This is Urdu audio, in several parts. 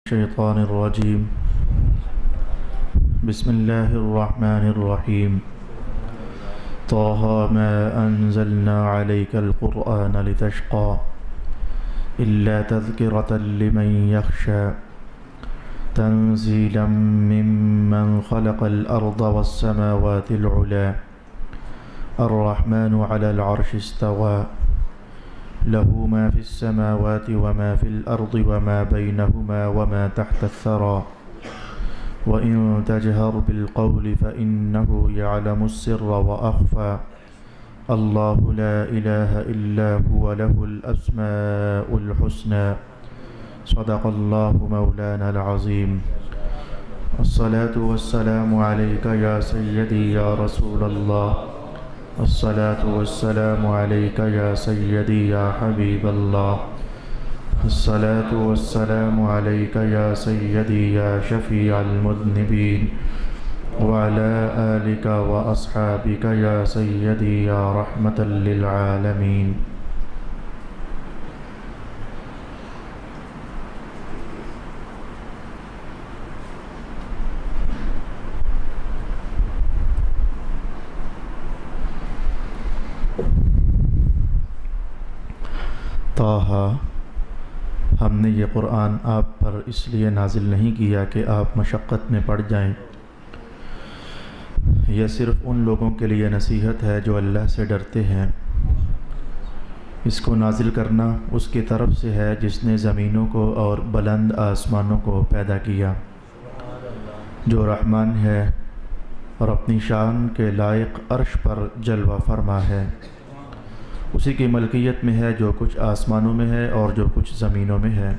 الشيطان الرجيم. بسم الله الرحمن الرحيم. طه ما أنزلنا عليك القرآن لتشقى إلا تذكرة لمن يخشى تنزيلا ممن خلق الأرض والسماوات العلى الرحمن على العرش استوى له ما في السماوات وما في الأرض وما بينهما وما تحت الثرى وإن تجهر بالقول فإنه يعلم السر وأخفى الله لا إله إلا هو له الأسماء الحسنى صدق الله مولانا العظيم. الصلاة والسلام عليك يا سيدي يا رسول الله. الصلاة والسلام عليك يا سيدي يا حبيب الله. الصلاة والسلام عليك يا سيدي يا شفيع المذنبين وعلى آلك وأصحابك يا سيدي يا رحمة للعالمين. طه، ہم نے یہ قرآن آپ پر اس لیے نازل نہیں کیا کہ آپ مشقت میں پڑ جائیں. یہ صرف ان لوگوں کے لیے نصیحت ہے جو اللہ سے ڈرتے ہیں. اس کو نازل کرنا اس کی طرف سے ہے جس نے زمینوں کو اور بلند آسمانوں کو پیدا کیا، جو رحمان ہے اور اپنی شان کے لائق عرش پر جلوہ فرما ہے. اسی کی ملکیت میں ہے جو کچھ آسمانوں میں ہے اور جو کچھ زمینوں میں ہے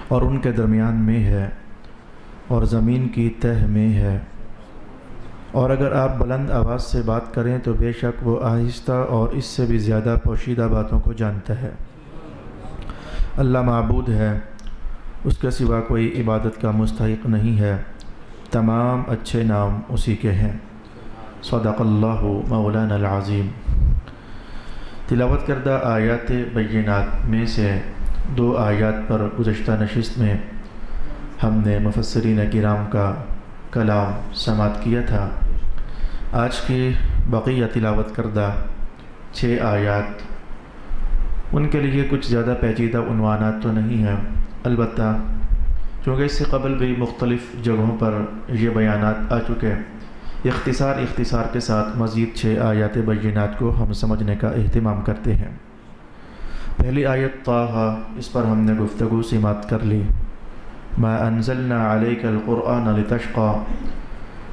اور ان کے درمیان میں ہے اور زمین کی تہ میں ہے. اور اگر آپ بلند آواز سے بات کریں تو بے شک وہ آہستہ اور اس سے بھی زیادہ پوشیدہ باتوں کو جانتا ہے. اللہ معبود ہے، اس کے سوا کوئی عبادت کا مستحق نہیں ہے. تمام اچھے نام اسی کے ہیں. صدق اللہ مولانا العظیم. تلاوت کردہ آیات بینات میں سے 2 آیات پر گزشتہ نشست میں ہم نے مفسرین کرام کا کلام سماعت کیا تھا. آج کی بقیہ تلاوت کردہ 6 آیات، ان کے لیے کچھ زیادہ پیچیدہ عنوانات تو نہیں ہیں، البتہ چونکہ اس سے قبل بھی مختلف جگہوں پر یہ بیانات آ چکے، اختصار کے ساتھ مزید 6 آیات بینات کو ہم سمجھنے کا اہتمام کرتے ہیں. پہلی آیت طه، اس پر ہم نے گفتگو سماعت کر لی. ما انزلنا علیک القرآن لتشقى،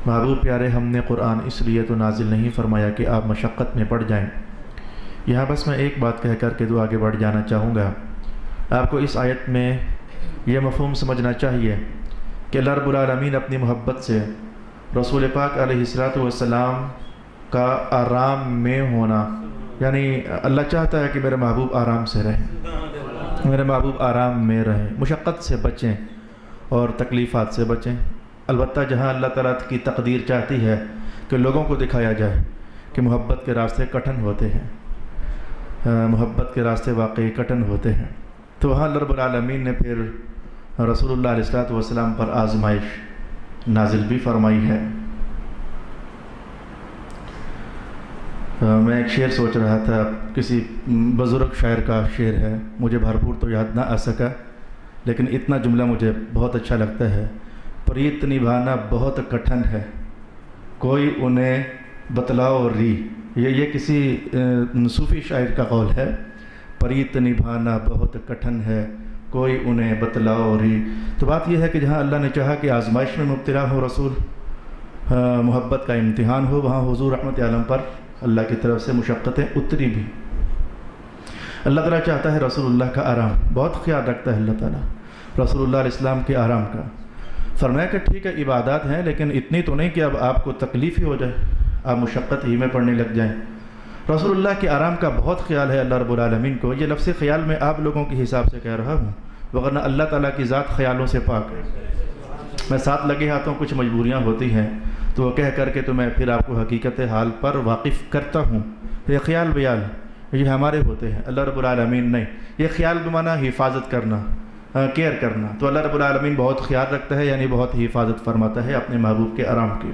محبوب پیارے ہم نے قرآن اس لیے تو نازل نہیں فرمایا کہ آپ مشقت میں پڑ جائیں. یہاں بس میں ایک بات کہہ کر کے تو آگے بڑھ جانا چاہوں گا. آپ کو اس آیت میں یہ مفہوم سمجھنا چاہیے کہ اللہ رب العالمین اپنی محبت سے رسول پاک علیہ السلام کا آرام میں ہونا، یعنی اللہ چاہتا ہے کہ میرے محبوب آرام سے رہیں، میرے محبوب آرام میں رہیں، مشقت سے بچیں اور تکلیفات سے بچیں. البتہ جہاں اللہ تعالیٰ کی تقدیر چاہتی ہے کہ لوگوں کو دکھایا جائے کہ محبت کے راستے کٹھن ہوتے ہیں، محبت کے راستے واقعی کٹھن ہوتے ہیں، تو وہاں اللہ رب العالمین نے پھر رسول اللہ علیہ السلام پر آزمائش نازل بھی فرمائی ہے. میں ایک شعر سوچ رہا تھا، کسی بزرگ شاعر کا شعر ہے، مجھے بھرپور تو یاد نہ آ سکا، لیکن اتنا جملہ مجھے بہت اچھا لگتا ہے. پریت نبھانا بہت کٹھن ہے، کوئی انہیں بتلاؤ ری. یہ کسی صوفی شاعر کا قول ہے. پریت نبھانا بہت کٹھن ہے، کوئی انہیں بتلاؤ ری. تو بات یہ ہے کہ جہاں اللہ نے چاہا کہ آزمائش میں مبتلا ہو رسول، محبت کا امتحان ہو، وہاں حضور رحمت عالم پر اللہ کی طرف سے مشقتیں اتری بھی. اللہ تعالیٰ چاہتا ہے رسول اللہ کا آرام، بہت خیال رکھتا ہے اللہ تعالیٰ رسول اللہ علیہ السلام کے آرام کا. فرمایا کہ ٹھیک ہے عبادات ہیں، لیکن اتنی تو نہیں کہ اب آپ کو تکلیف ہی ہو جائے، آپ مشقت ہی میں پڑنے لگ جائیں. رسول اللہ کے آرام کا بہت خیال ہے اللہ رب العالمین کو. یہ لفظ خیال میں آپ لوگوں کے حساب سے کہہ رہا ہوں، وغیرہ اللہ تعالیٰ کی ذات خیالوں سے پاک ہے. میں ساتھ لگے ہاتھوں کچھ مجبوریاں ہوتی ہیں تو وہ کہہ کر کے تو میں پھر آپ کو حقیقت حال پر واقف کرتا ہوں. یہ خیال بیال یہ ہمارے ہوتے ہیں، اللہ رب العالمین نہیں. یہ خیال بمانا حفاظت کرنا، کیئر کرنا. تو اللہ رب العالمین بہت خیال رکھتا ہے، یعنی بہت ہی حفاظت فرماتا ہے اپنے محبوب کے آرام کی.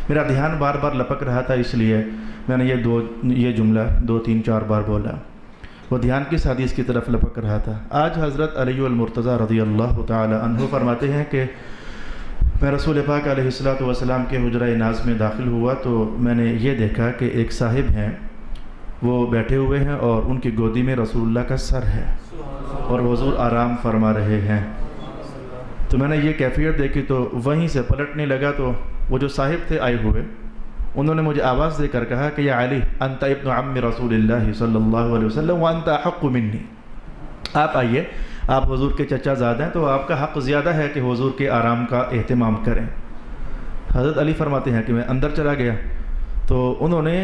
میرا دھیان بار بار لپک رہا تھا، اس لیے میں نے یہ جملہ 2 3 4 بار بولا. وہ دھیان کس حدیث کی طرف لپک رہا تھا؟ آج حضرت علی المرتضیٰ رضی اللہ تعالی عنہ فرماتے ہیں کہ میں رسول پاک علیہ الصلوۃ والسلام کے حجرہ ناز میں داخل ہوا تو میں نے یہ دیکھا کہ ایک صاحب ہیں، وہ بیٹھے ہوئے ہیں اور ان کی گودی میں رسول اللہ کا سر ہے اور حضور آرام فرما رہے ہیں. تو میں نے یہ کیفیت دیکھی تو وہیں سے پلٹنے لگا تو وہ جو صاحب تھے آئے ہوئے، انہوں نے مجھے آواز دے کر کہا کہ یا علی انت ابن عم رسول اللہ صلی اللہ علیہ وسلم وانت احق منی، آپ آئیے، آپ حضور کے چچا زاد ہیں تو آپ کا حق زیادہ ہے کہ حضور کے آرام کا اہتمام کریں. حضرت علی فرماتے ہیں کہ میں اندر چلا گیا تو انہوں نے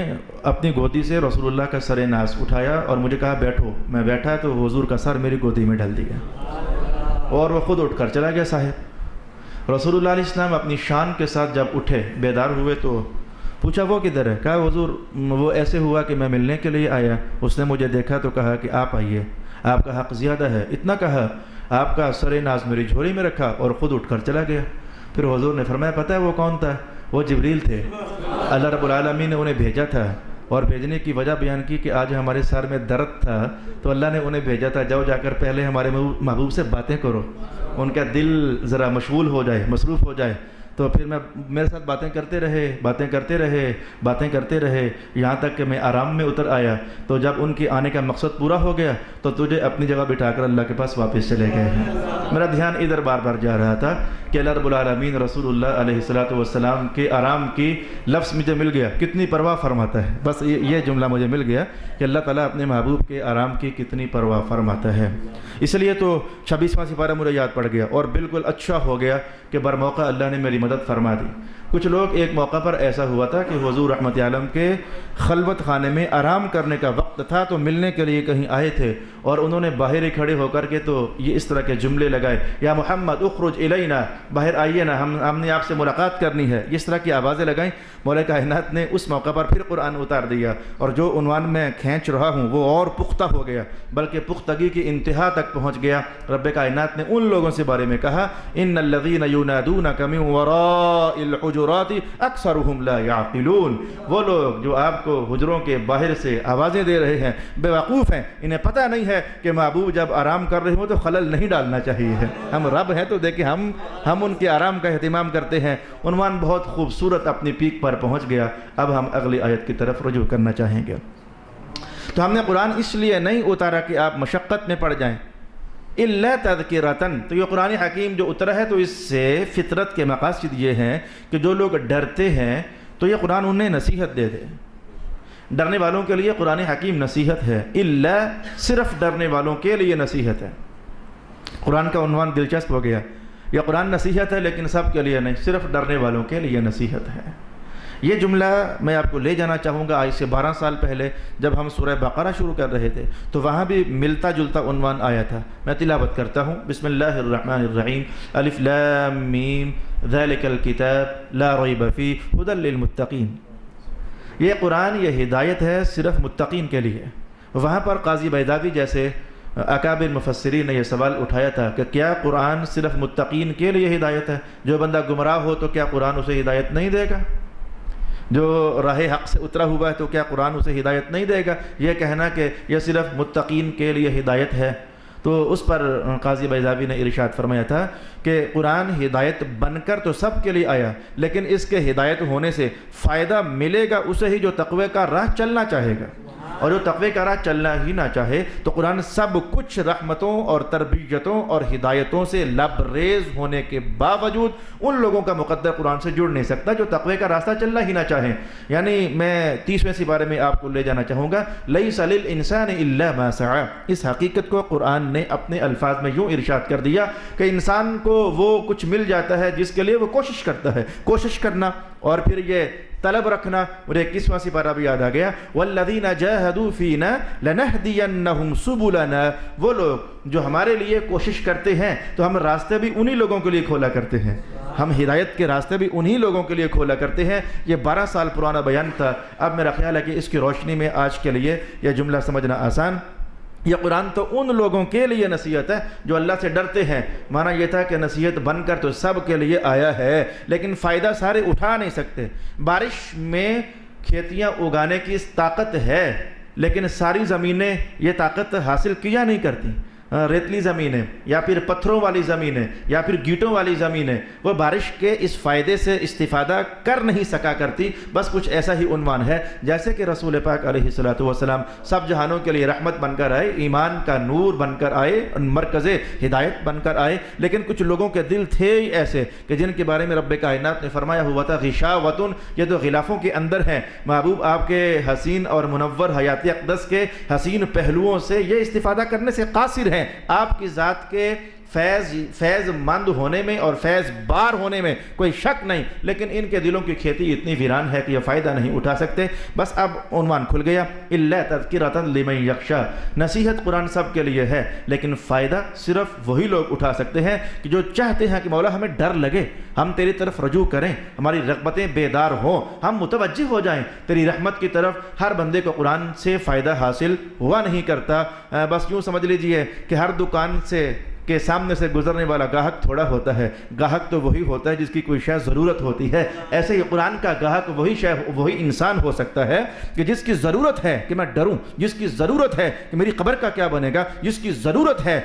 اپنی گودی سے رسول اللہ کا سر ناز اٹھایا اور مجھے کہا بیٹھو. میں بیٹھا تو حضور کا سر میری گودی میں ڈال دیا اور وہ خود اٹھ کر چلا گیا صاحب. رسول اللہ علیہ السلام اپنی شان کے ساتھ جب اٹھے بیدار ہوئے تو پوچھا وہ کدھر ہے؟ کہا حضور وہ ایسے ہوا کہ میں ملنے کے لیے آیا، اس نے مجھے دیکھا تو کہا کہ آپ آئیے، آپ کا حق زیادہ ہے. اتنا کہا، آپ کا سر ناز میری جھولی میں رکھا اور خود اٹھ کر چلا گیا. پھر حضور نے فرمایا پتہ ہے وہ کون تھا؟ وہ جبریل تھے. اللہ رب العالمین نے انہیں بھیجا تھا اور بھیجنے کی وجہ بیان کی کہ آج ہمارے سر میں درد تھا تو اللہ نے انہیں بھیجا تھا جاؤ جا کر پہلے ہمارے محبوب سے باتیں کرو، ان کا دل ذرا مشغول ہو جائے، مصروف ہو جائے. تو پھر میرے ساتھ باتیں کرتے رہے یہاں تک کہ میں آرام میں اتر آیا. تو جب ان کے آنے کا مقصد پورا ہو گیا تو تجھے اپنی جگہ بٹھا کر اللہ کے پاس واپس چلے گئے ہیں. میرا دھیان ادھر بار بار جا رہا تھا کہ اللہ رب العالمین رسول اللہ علیہ الصلوۃ والسلام کے آرام کی لفظ مجھے مل گیا، کتنی پرواہ فرماتا ہے. بس یہ جملہ مجھے مل گیا کہ اللہ تعالیٰ اپنے محبوب کے آرام کی کتنی پرواہ فرماتا ہے. اس لیے تو 26واں سپارہ مجھے یاد پڑ گیا اور بالکل اچھا ہو گیا کہ بر موقع اللہ نے میری مدد فرما دی. کچھ لوگ ایک موقع پر ایسا ہوا تھا کہ حضور رحمت عالم کے خلوت خانے میں آرام کرنے کا وقت تھا تو ملنے کے لیے کہیں آئے تھے اور انہوں نے باہر ہی کھڑے ہو کر کے تو یہ اس طرح کے جملے لگائے، یا محمد اخرج الینا، باہر آئیے نا، ہم نے آپ سے ملاقات کرنی ہے. اس طرح کی آوازیں لگائیں. مولا کائنات نے اس موقع پر پھر قرآن اتار دیا اور جو عنوان میں کھینچ رہا ہوں وہ اور پختہ ہو گیا، بلکہ پختگی کی انتہا تک پہنچ گیا. رب کائنات نے ان لوگوں سے بارے میں کہا ان الذین ینادونک من وراء الحجرات اکثرهم لا یعقلون، وہ لوگ جو آپ کو حجروں کے باہر سے آوازیں دے رہے ہیں بے وقوف ہیں، انہیں پتہ نہیں ہے کہ محبوب جب آرام کر رہے ہوں تو خلل نہیں ڈالنا چاہیے. ہم رب ہیں تو دیکھیں ہم ان کے آرام کا اہتمام کرتے ہیں. عنوان بہت خوبصورت اپنی پیک پر پہنچ گیا. اب ہم اگلی آیت کی طرف رجوع کرنا چاہیں گے. تو ہم نے قرآن اس لیے نہیں اتارا کہ آپ مشقت میں پڑ جائیں، الا تذکرۃً. تو یہ قرآن حکیم جو اترا ہے تو اس سے فطرت کے مقاصد یہ ہیں کہ جو لوگ ڈرتے ہیں تو یہ قرآن انہیں نصیحت دے دے. ڈرنے والوں کے لیے قرآن حکیم نصیحت ہے، الا صرف ڈرنے والوں کے لیے نصیحت ہے. قرآن کا عنوان دلچسپ ہو گیا. یہ قرآن نصیحت ہے لیکن سب کے لیے نہیں، صرف ڈرنے والوں کے لیے نصیحت ہے. یہ جملہ میں آپ کو لے جانا چاہوں گا آج سے 12 سال پہلے جب ہم سورہ بقرہ شروع کر رہے تھے تو وہاں بھی ملتا جلتا عنوان آیا تھا. میں تلاوت کرتا ہوں. بسم اللہ الرحمن الرحیم. الف لام میم ذالک الکتاب لا ریب فیہ ھدی للمتقین. یہ قرآن یہ ہدایت ہے صرف متقین کے لیے. وہاں پر قاضی بیضاوی جیسے اکابر مفسرین نے یہ سوال اٹھایا تھا کہ کیا قرآن صرف متقین کے لیے ہدایت ہے؟ جو بندہ گمراہ ہو تو کیا قرآن اسے ہدایت نہیں دے گا؟ جو راہ حق سے اترا ہوا ہے تو کیا قرآن اسے ہدایت نہیں دے گا؟ یہ کہنا کہ یہ صرف متقین کے لیے ہدایت ہے، تو اس پر قاضی بیضاوی نے ارشاد فرمایا تھا کہ قرآن ہدایت بن کر تو سب کے لیے آیا، لیکن اس کے ہدایت ہونے سے فائدہ ملے گا اسے ہی جو تقوی کا راہ چلنا چاہے گا، اور جو تقوی کا راہ چلنا ہی نہ چاہے تو قرآن سب کچھ رحمتوں اور تربیتوں اور ہدایتوں سے لبریز ہونے کے باوجود ان لوگوں کا مقدر قرآن سے جڑ نہیں سکتا جو تقوی کا راستہ چلنا ہی نہ چاہیں. یعنی میں 30ویں سپارے میں آپ کو لے جانا چاہوں گا. لیس للانسان الا ما سعى. اس حقیقت کو قرآن نے اپنے الفاظ میں یوں ارشاد کر دیا کہ انسان کو وہ کچھ مل جاتا ہے جس کے لیے وہ کوشش کرتا ہے. کوشش کرنا اور پھر یہ طلب رکھنا. مجھے 21واں سپارہ بھی یاد آ گیا. والذین جاہدوا فینا لنہدینہم سبلنا. وہ لوگ جو ہمارے لیے کوشش کرتے ہیں تو ہم راستے بھی انہی لوگوں کے لیے کھولا کرتے ہیں. ہم ہدایت کے راستے بھی انہی لوگوں کے لیے کھولا کرتے ہیں. یہ 12 سال پرانا بیان تھا. اب میرا خیال ہے کہ اس کی روشنی میں آج کے لیے یہ جملہ سمجھنا آسان یہ قرآن تو ان لوگوں کے لیے نصیحت ہے جو اللہ سے ڈرتے ہیں۔ معنی یہ تھا کہ نصیحت بن کر تو سب کے لیے آیا ہے، لیکن فائدہ سارے اٹھا نہیں سکتے۔ بارش میں کھیتیاں اگانے کی طاقت ہے، لیکن ساری زمینیں یہ طاقت حاصل کیا نہیں کرتی۔ ریتلی زمینیں یا پھر پتھروں والی زمینیں یا پھر گیٹوں والی زمینیں وہ بارش کے اس فائدے سے استفادہ کر نہیں سکا کرتی۔ بس کچھ ایسا ہی عنوان ہے جیسے کہ رسول پاک علیہ الصلوۃ والسلام سب جہانوں کے لیے رحمت بن کر آئے، ایمان کا نور بن کر آئے، مرکز ہدایت بن کر آئے، لیکن کچھ لوگوں کے دل تھے ہی ایسے کہ جن کے بارے میں رب کائنات نے فرمایا ہوا تھا غشاوۃ، یہ تو غلافوں کے اندر ہیں۔ محبوب آپ کے حسین اور منور حیات اقدس کے حسین پہلوؤں سے یہ استفادہ کرنے سے قاصر ہیں۔ آپ کی ذات کے فیض مند ہونے میں اور فیض بار ہونے میں کوئی شک نہیں، لیکن ان کے دلوں کی کھیتی اتنی ویران ہے کہ یہ فائدہ نہیں اٹھا سکتے۔ بس اب عنوان کھل گیا، الا تذکرۃ لمن یخشی، نصیحت قرآن سب کے لیے ہے، لیکن فائدہ صرف وہی لوگ اٹھا سکتے ہیں کہ جو چاہتے ہیں کہ مولا ہمیں ڈر لگے، ہم تیری طرف رجوع کریں، ہماری رغبتیں بیدار ہوں، ہم متوجہ ہو جائیں تیری رحمت کی طرف۔ ہر بندے کو قرآن سے فائدہ حاصل ہوا نہیں کرتا۔ بس یوں سمجھ لیجئے کہ ہر دکان کے سامنے سے گزرنے والا گاہک تھوڑا ہوتا ہے، گاہک تو وہی ہوتا ہے جس کی کوئی شے ضرورت ہوتی ہے۔ ایسے ہی قرآن کا گاہک وہی انسان ہو سکتا ہے کہ جس کی ضرورت ہے کہ میں ڈروں، جس کی ضرورت ہے کہ میری قبر کا کیا بنے گا، جس کی ضرورت ہے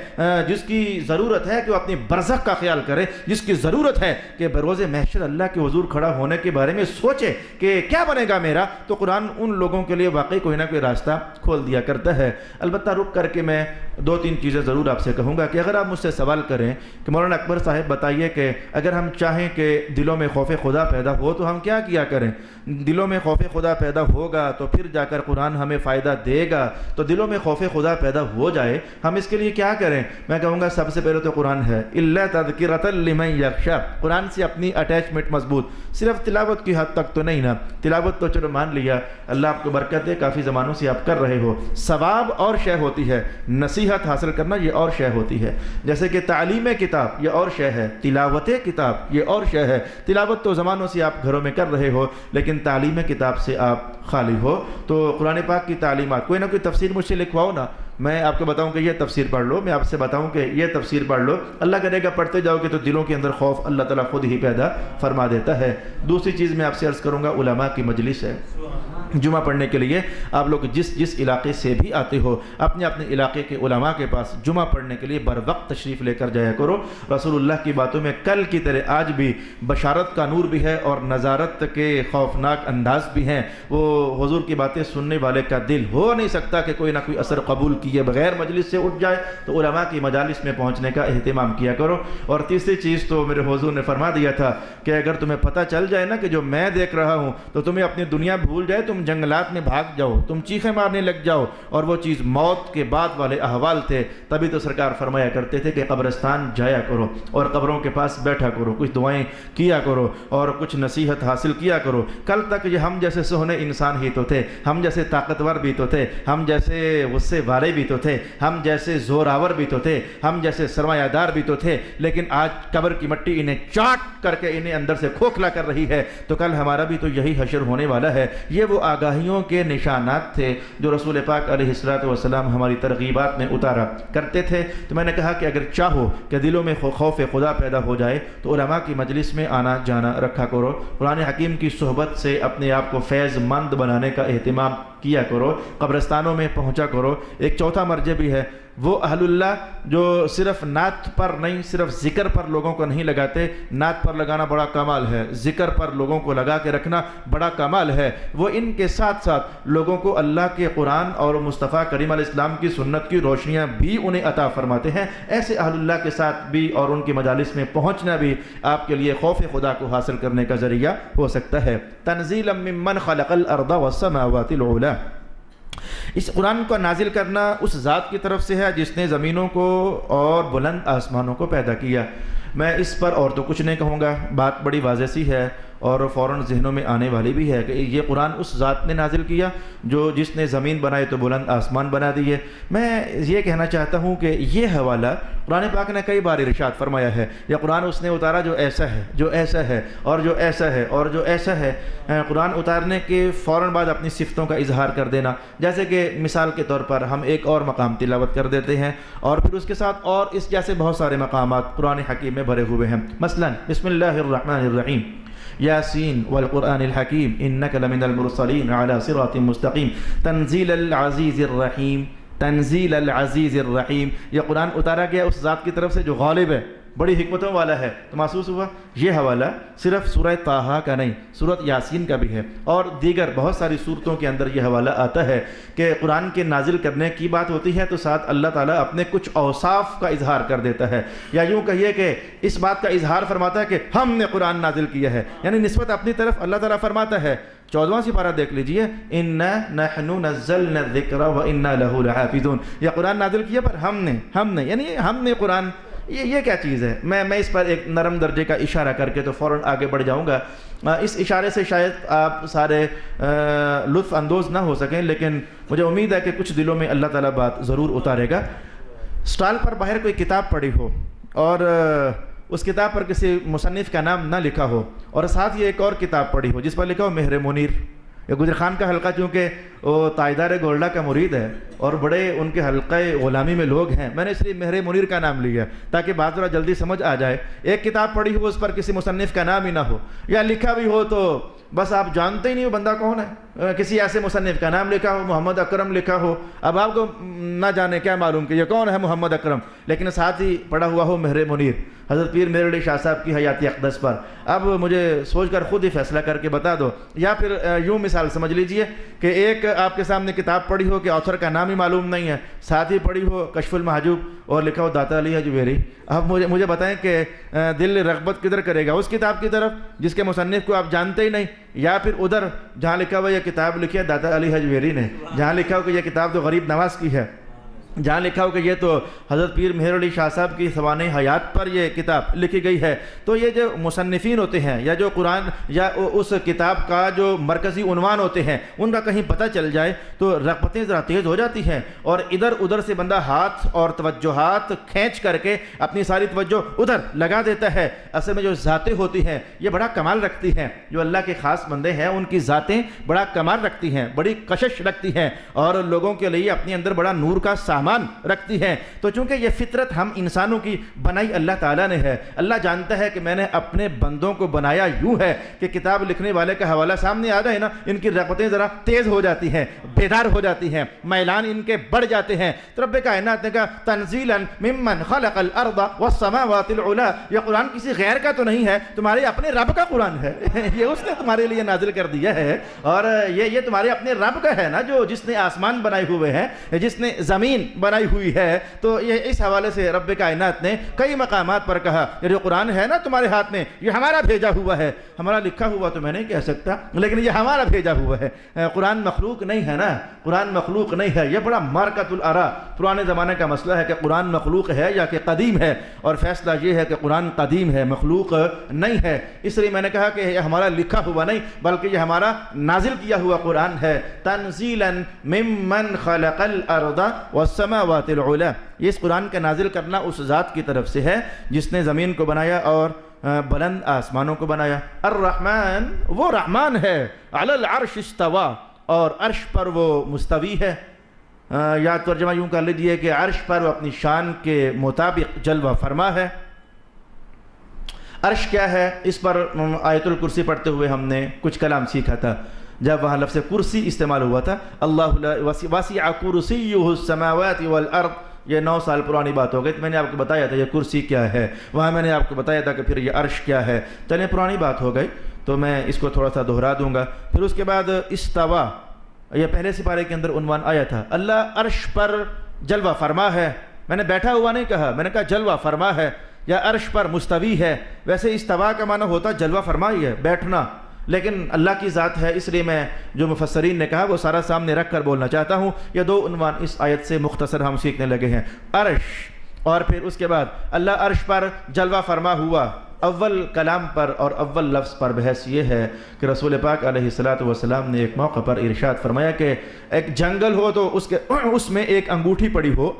کہ وہ اپنی برزخ کا خیال کرے، جس کی ضرورت ہے کہ بروز محشر اللہ کے حضور کھڑا ہونے کے بارے میں سوچے کہ کیا بنے گا میرا، تو قرآن ان لوگوں کے لیے واقعی کوئی نہ کوئی راستہ کھول دیا کرتا ہے۔ البتہ رک کر کے میں 2-3 چیزیں ضرور آپ سے کہوں گا کہ اگر آپ مجھ سے سوال کریں کہ مولانا اکبر صاحب بتائیے کہ اگر ہم چاہیں کہ دلوں میں خوف خدا پیدا ہو تو ہم کیا کیا کریں؟ دلوں میں خوف خدا پیدا ہوگا تو پھر جا کر قرآن ہمیں فائدہ دے گا۔ تو دلوں میں خوف خدا پیدا ہو جائے، ہم اس کے لیے کیا کریں؟ میں کہوں گا سب سے پہلے تو قرآن ہے، الا تذکرۃ لمن یخشی، قرآن سے اپنی اٹیچمنٹ مضبوط، صرف تلاوت کی حد تک تو نہیں نا، تلاوت تو چلو مان لیا، اللہ آپ کو برکت دے، کافی زمانوں سے آپ کر رہے ہو، ثواب اور شے ہوتی ہے، نصیحت حاصل کرنا یہ اور شے ہوتی ہے۔ جیسے کہ تعلیم کتاب یہ اور شے ہے، تلاوت کتاب یہ اور شے ہے۔ تلاوت تو زمانوں سے آپ گھروں میں کر رہے ہو، لیکن تعلیم کتاب سے آپ خالی ہو۔ تو قرآن پاک کی تعلیمات، کوئی نہ کوئی تفسیر مجھ سے لکھواؤ نا، میں آپ کو بتاؤں کہ یہ تفسیر پڑھ لو، میں آپ سے بتاؤں کہ یہ تفسیر پڑھ لو، اللہ کرے گا پڑھتے جاؤ گے تو دلوں کے اندر خوف اللہ تعالیٰ خود ہی پیدا فرما دیتا ہے۔ دوسری چیز میں آپ سے عرض کروں گا، علماء کی مجلس ہے، جمعہ پڑھنے کے لیے آپ لوگ جس علاقے سے بھی آتے ہو، اپنے علاقے کے علماء کے پاس جمعہ پڑھنے کے لیے بر وقت تشریف لے کر جایا کرو۔ رسول اللہ کی باتوں میں کل کی طرح آج بھی بشارت کا نور بھی ہے اور نظارت کے خوفناک انداز بھی ہیں۔ وہ حضور کی باتیں سننے والے کا دل ہو نہیں سکتا کہ کوئی نہ کوئی اثر قبول کیے بغیر مجلس سے اٹھ جائے، تو علماء کی مجالس میں پہنچنے کا اہتمام کیا کرو۔ اور تیسری چیز تو میرے حضور نے فرما دیا تھا کہ اگر تمہیں پتہ چل جائے نا کہ جو میں دیکھ رہا ہوں تو تمہیں اپنی دنیا بھول جائے، تم جنگلات میں بھاگ جاؤ، تم چیخیں مارنے لگ جاؤ، اور وہ چیز موت کے بعد والے احوال تھے۔ تبھی تو سرکار فرمایا کرتے تھے کہ قبرستان جایا کرو اور قبروں کے پاس بیٹھا کرو، کچھ دعائیں کیا کرو اور کچھ نصیحت حاصل کیا کرو۔ کل تک یہ ہم جیسے سونے انسان ہی تو تھے، ہم جیسے طاقتور بھی تو تھے، ہم جیسے غصے والے بھی تو تھے، ہم جیسے زوراور بھی تو تھے، ہم جیسے سرمایہ دار بھی تو تھے، لیکن آج قبر کی مٹی انہیں چاٹ کر کے انہیں اندر سے کھوکھلا کر رہی ہے، تو کل ہمارا بھی تو یہی حشر ہونے والا ہے۔ یہ وہ آگاہیوں کے نشانات تھے جو رسول پاک علیہ الصلوۃ والسلام ہماری ترغیبات میں اتارا کرتے تھے۔ تو میں نے کہا کہ اگر چاہو کہ دلوں میں خوف خدا پیدا ہو جائے تو علماء کی مجلس میں آنا جانا رکھا کرو، قرآن حکیم کی صحبت سے اپنے آپ کو فیض مند بنانے کا اہتمام کیا کرو، قبرستانوں میں پہنچا کرو۔ ایک چوتھا مرجع بھی ہے، وہ اہل اللہ جو صرف نعت پر نہیں، صرف ذکر پر لوگوں کو نہیں لگاتے، نعت پر لگانا بڑا کمال ہے، ذکر پر لوگوں کو لگا کے رکھنا بڑا کمال ہے، وہ ان کے ساتھ ساتھ لوگوں کو اللہ کے قرآن اور مصطفیٰ کریم علیہ السلام کی سنت کی روشنیاں بھی انہیں عطا فرماتے ہیں۔ ایسے اہل اللہ کے ساتھ بھی اور ان کی مجالس میں پہنچنا بھی آپ کے لیے خوف خدا کو حاصل کرنے کا ذریعہ ہو سکتا ہے۔ تنزیلا ممن خلق الارض والسماوات العلی، اس قرآن کو نازل کرنا اس ذات کی طرف سے ہے جس نے زمینوں کو اور بلند آسمانوں کو پیدا کیا۔ میں اس پر اور تو کچھ نہیں کہوں گا، بات بڑی واضح سی ہے، اور فوراً ذہنوں میں آنے والی بھی ہے کہ یہ قرآن اس ذات نے نازل کیا جو جس نے زمین بنائی تو بلند آسمان بنا دیے۔ میں یہ کہنا چاہتا ہوں کہ یہ حوالہ قرآن پاک نے کئی بار ارشاد فرمایا ہے، یا قرآن اس نے اتارا جو ایسا ہے، جو ایسا ہے، اور جو ایسا ہے، اور جو ایسا ہے۔ قرآن اتارنے کے فوراً بعد اپنی صفتوں کا اظہار کر دینا، جیسے کہ مثال کے طور پر ہم ایک اور مقام تلاوت کر دیتے ہیں اور پھر اس کے ساتھ اور اس جیسے بہت سارے مقامات قرآن حکیم میں بھرے ہوئے ہیں۔ مثلا بسم اللہ الرحمن الرحیم، یاسین والقرآن الحکیم انک لمن المرسلین علی صراط مستقیم تنزیل العزیز الرحیم، تنزیل العزیز الرحیم۔ یہ قرآن اتارا گیا اس ذات کی طرف سے جو غالب ہے، بڑی حکمتوں والا ہے۔ تو محسوس ہوا یہ حوالہ صرف سورہ طٰہٰ کا نہیں، سورۃ یاسین کا بھی ہے، اور دیگر بہت ساری صورتوں کے اندر یہ حوالہ آتا ہے کہ قرآن کے نازل کرنے کی بات ہوتی ہے تو ساتھ اللہ تعالیٰ اپنے کچھ اوصاف کا اظہار کر دیتا ہے، یا یوں کہیے کہ اس بات کا اظہار فرماتا ہے کہ ہم نے قرآن نازل کیا ہے، یعنی نسبت اپنی طرف اللہ تعالیٰ فرماتا ہے۔ 14واں سپارہ دیکھ لیجئے، اِنَّا نَحْنُ نَزَّلْنَا الذِّكْرَ وَإِنَّا لَهُ لَحَافِظُونَ۔ یہ قرآن نازل کیا پر ہم نے یعنی ہم نے قرآن، یہ کیا چیز ہے؟ میں اس پر ایک نرم درجے کا اشارہ کر کے تو فوراً آگے بڑھ جاؤں گا۔ اس اشارے سے شاید آپ سارے لطف اندوز نہ ہو سکیں، لیکن مجھے امید ہے کہ کچھ دلوں میں اللہ تعالیٰ بات ضرور اتارے گا۔ سٹال پر باہر کوئی کتاب پڑھی ہو اور اس کتاب پر کسی مصنف کا نام نہ لکھا ہو، اور ساتھ یہ ایک اور کتاب پڑھی ہو جس پر لکھا ہو مہر منیر۔ یہ گجر خان کا حلقہ چونکہ وہ تاجدار گولڈا کا مرید ہے اور بڑے ان کے حلقہ غلامی میں لوگ ہیں، میں نے اس لیے مہر منیر کا نام لیا تاکہ بات ذرا جلدی سمجھ آ جائے۔ ایک کتاب پڑھی ہو اس پر کسی مصنف کا نام ہی نہ ہو، یا لکھا بھی ہو تو بس آپ جانتے ہی نہیں ہو بندہ کون ہے، کسی ایسے مصنف کا نام لکھا ہو، محمد اکرم لکھا ہو، اب آپ کو نہ جانے کیا معلوم کہ یہ کون ہے محمد اکرم، لیکن ساتھ ہی پڑھا ہوا ہو مہر منیر حضرت پیر میر علی شاہ صاحب کی حیات اقدس پر۔ اب مجھے سوچ کر خود ہی فیصلہ کر کے بتا دو، یا پھر یوں مثال سمجھ لیجئے کہ ایک آپ کے سامنے کتاب پڑھی ہو کہ آتھر کا نام ہی معلوم نہیں ہے، ساتھ ہی پڑھی ہو کشف المحجوب اور لکھا ہو داتا علی حجویری۔ اب مجھے بتائیں کہ دل رغبت کدھر کرے گا، اس کتاب کی طرف جس کے مصنف کو آپ جانتے ہی نہیں، یا پھر ادھر جہاں لکھا ہوا یہ کتاب لکھی ہے داتا علی حجویری نے، جہاں لکھا ہو کہ یہ کتاب تو غریب نواز کی ہے، جہاں لکھا ہو کہ یہ تو حضرت پیر مہر علی شاہ صاحب کی سوانح حیات پر یہ کتاب لکھی گئی ہے۔ تو یہ جو مصنفین ہوتے ہیں یا جو قرآن یا اس کتاب کا جو مرکزی عنوان ہوتے ہیں ان کا کہیں پتہ چل جائے تو رغبتیں ذرا تیز ہو جاتی ہیں، اور ادھر ادھر سے بندہ ہاتھ اور توجہات کھینچ کر کے اپنی ساری توجہ ادھر لگا دیتا ہے۔ اصل میں جو ذاتیں ہوتی ہیں یہ بڑا کمال رکھتی ہیں، جو اللہ کے خاص بندے ہیں ان کی ذاتیں بڑا کمال رکھتی ہیں، بڑی کشش رکھتی ہیں، اور لوگوں کے لیے اپنے اندر بڑا نور کا سامان رکھتی ہے۔ تو چونکہ یہ فطرت ہم انسانوں کی بنائی اللہ تعالیٰ نے ہے، اللہ جانتا ہے کہ میں نے اپنے بندوں کو بنایا یوں ہے کہ کتاب لکھنے والے کا حوالہ سامنے آ جائے نا ان کی رغبتیں ذرا تیز ہو جاتی ہیں، بیدار ہو جاتی ہیں، میلان ان کے بڑھ جاتے ہیں۔ تو رب کائنات نے کہا تنزیلا ممن خلق الارض والسماوات العلی، یہ قرآن کسی غیر کا تو نہیں ہے، تمہارے اپنے رب کا قرآن ہے، یہ اس نے تمہارے لیے نازل کر دیا ہے، اور یہ تمہارے اپنے رب کا ہے نا، جو جس نے آسمان بنائے ہوئے ہیں، جس نے زمین بنائی ہوئی ہے۔ تو یہ اس حوالے سے رب کائنات نے کئی مقامات پر کہا یہ جو قرآن ہے نا تمہارے ہاتھ میں یہ ہمارا بھیجا ہوا ہے، ہمارا لکھا ہوا تو میں نہیں کہہ سکتا لیکن یہ ہمارا بھیجا ہوا ہے۔ قرآن مخلوق نہیں ہے نا، قرآن مخلوق نہیں ہے، یہ بڑا مارکۃ الآراء پرانے زمانے کا مسئلہ ہے کہ قرآن مخلوق ہے یا کہ قدیم ہے، اور فیصلہ یہ ہے کہ قرآن قدیم ہے، مخلوق نہیں ہے۔ اس لیے میں نے کہا کہ یہ ہمارا لکھا ہوا نہیں بلکہ یہ ہمارا نازل کیا ہوا قرآن ہے۔ تنزیلا ممن خلق الارض والسماوات العلی، یہ اس قرآن کا نازل کرنا اس ذات کی طرف سے ہے جس نے زمین کو بنایا اور بلند آسمانوں کو بنایا۔ الرحمن، وہ رحمان ہے، علی العرش استوى، اور عرش پر وہ مستوی ہے۔ یا ترجمہ یوں کر لیجئے کہ عرش پر وہ اپنی شان کے مطابق جلوہ فرما ہے۔ عرش کیا ہے، اس پر آیت الکرسی پڑھتے ہوئے ہم نے کچھ کلام سیکھا تھا جب وہاں لفظ کرسی استعمال ہوا تھا۔ اللہ وسع کرسیہ السماوات والارض، یہ 9 سال پرانی بات ہو گئی، تو میں نے آپ کو بتایا تھا یہ کرسی کیا ہے، وہاں میں نے آپ کو بتایا تھا کہ پھر یہ عرش کیا ہے۔ چلیں پرانی بات ہو گئی تو میں اس کو تھوڑا سا دہرا دوں گا۔ پھر اس کے بعد استوا، یہ پہلے سپارے کے اندر عنوان آیا تھا، اللہ عرش پر جلوہ فرما ہے۔ میں نے بیٹھا ہوا نہیں کہا، میں نے کہا جلوہ فرما ہے، یا عرش پر مستوی ہے۔ ویسے استوا کا معنی ہوتا جلوہ فرما ہی ہے، بیٹھنا، لیکن اللہ کی ذات ہے، اس لیے میں جو مفسرین نے کہا وہ سارا سامنے رکھ کر بولنا چاہتا ہوں۔ یہ 2 عنوان اس آیت سے مختصر ہم سیکھنے لگے ہیں، عرش اور پھر اس کے بعد اللہ عرش پر جلوہ فرما ہوا، اول کلام پر اور اول لفظ پر بحث یہ ہے کہ رسول پاک علیہ الصلوۃ والسلام نے ایک موقع پر ارشاد فرمایا کہ ایک جنگل ہو تو اس میں ایک انگوٹھی پڑی ہو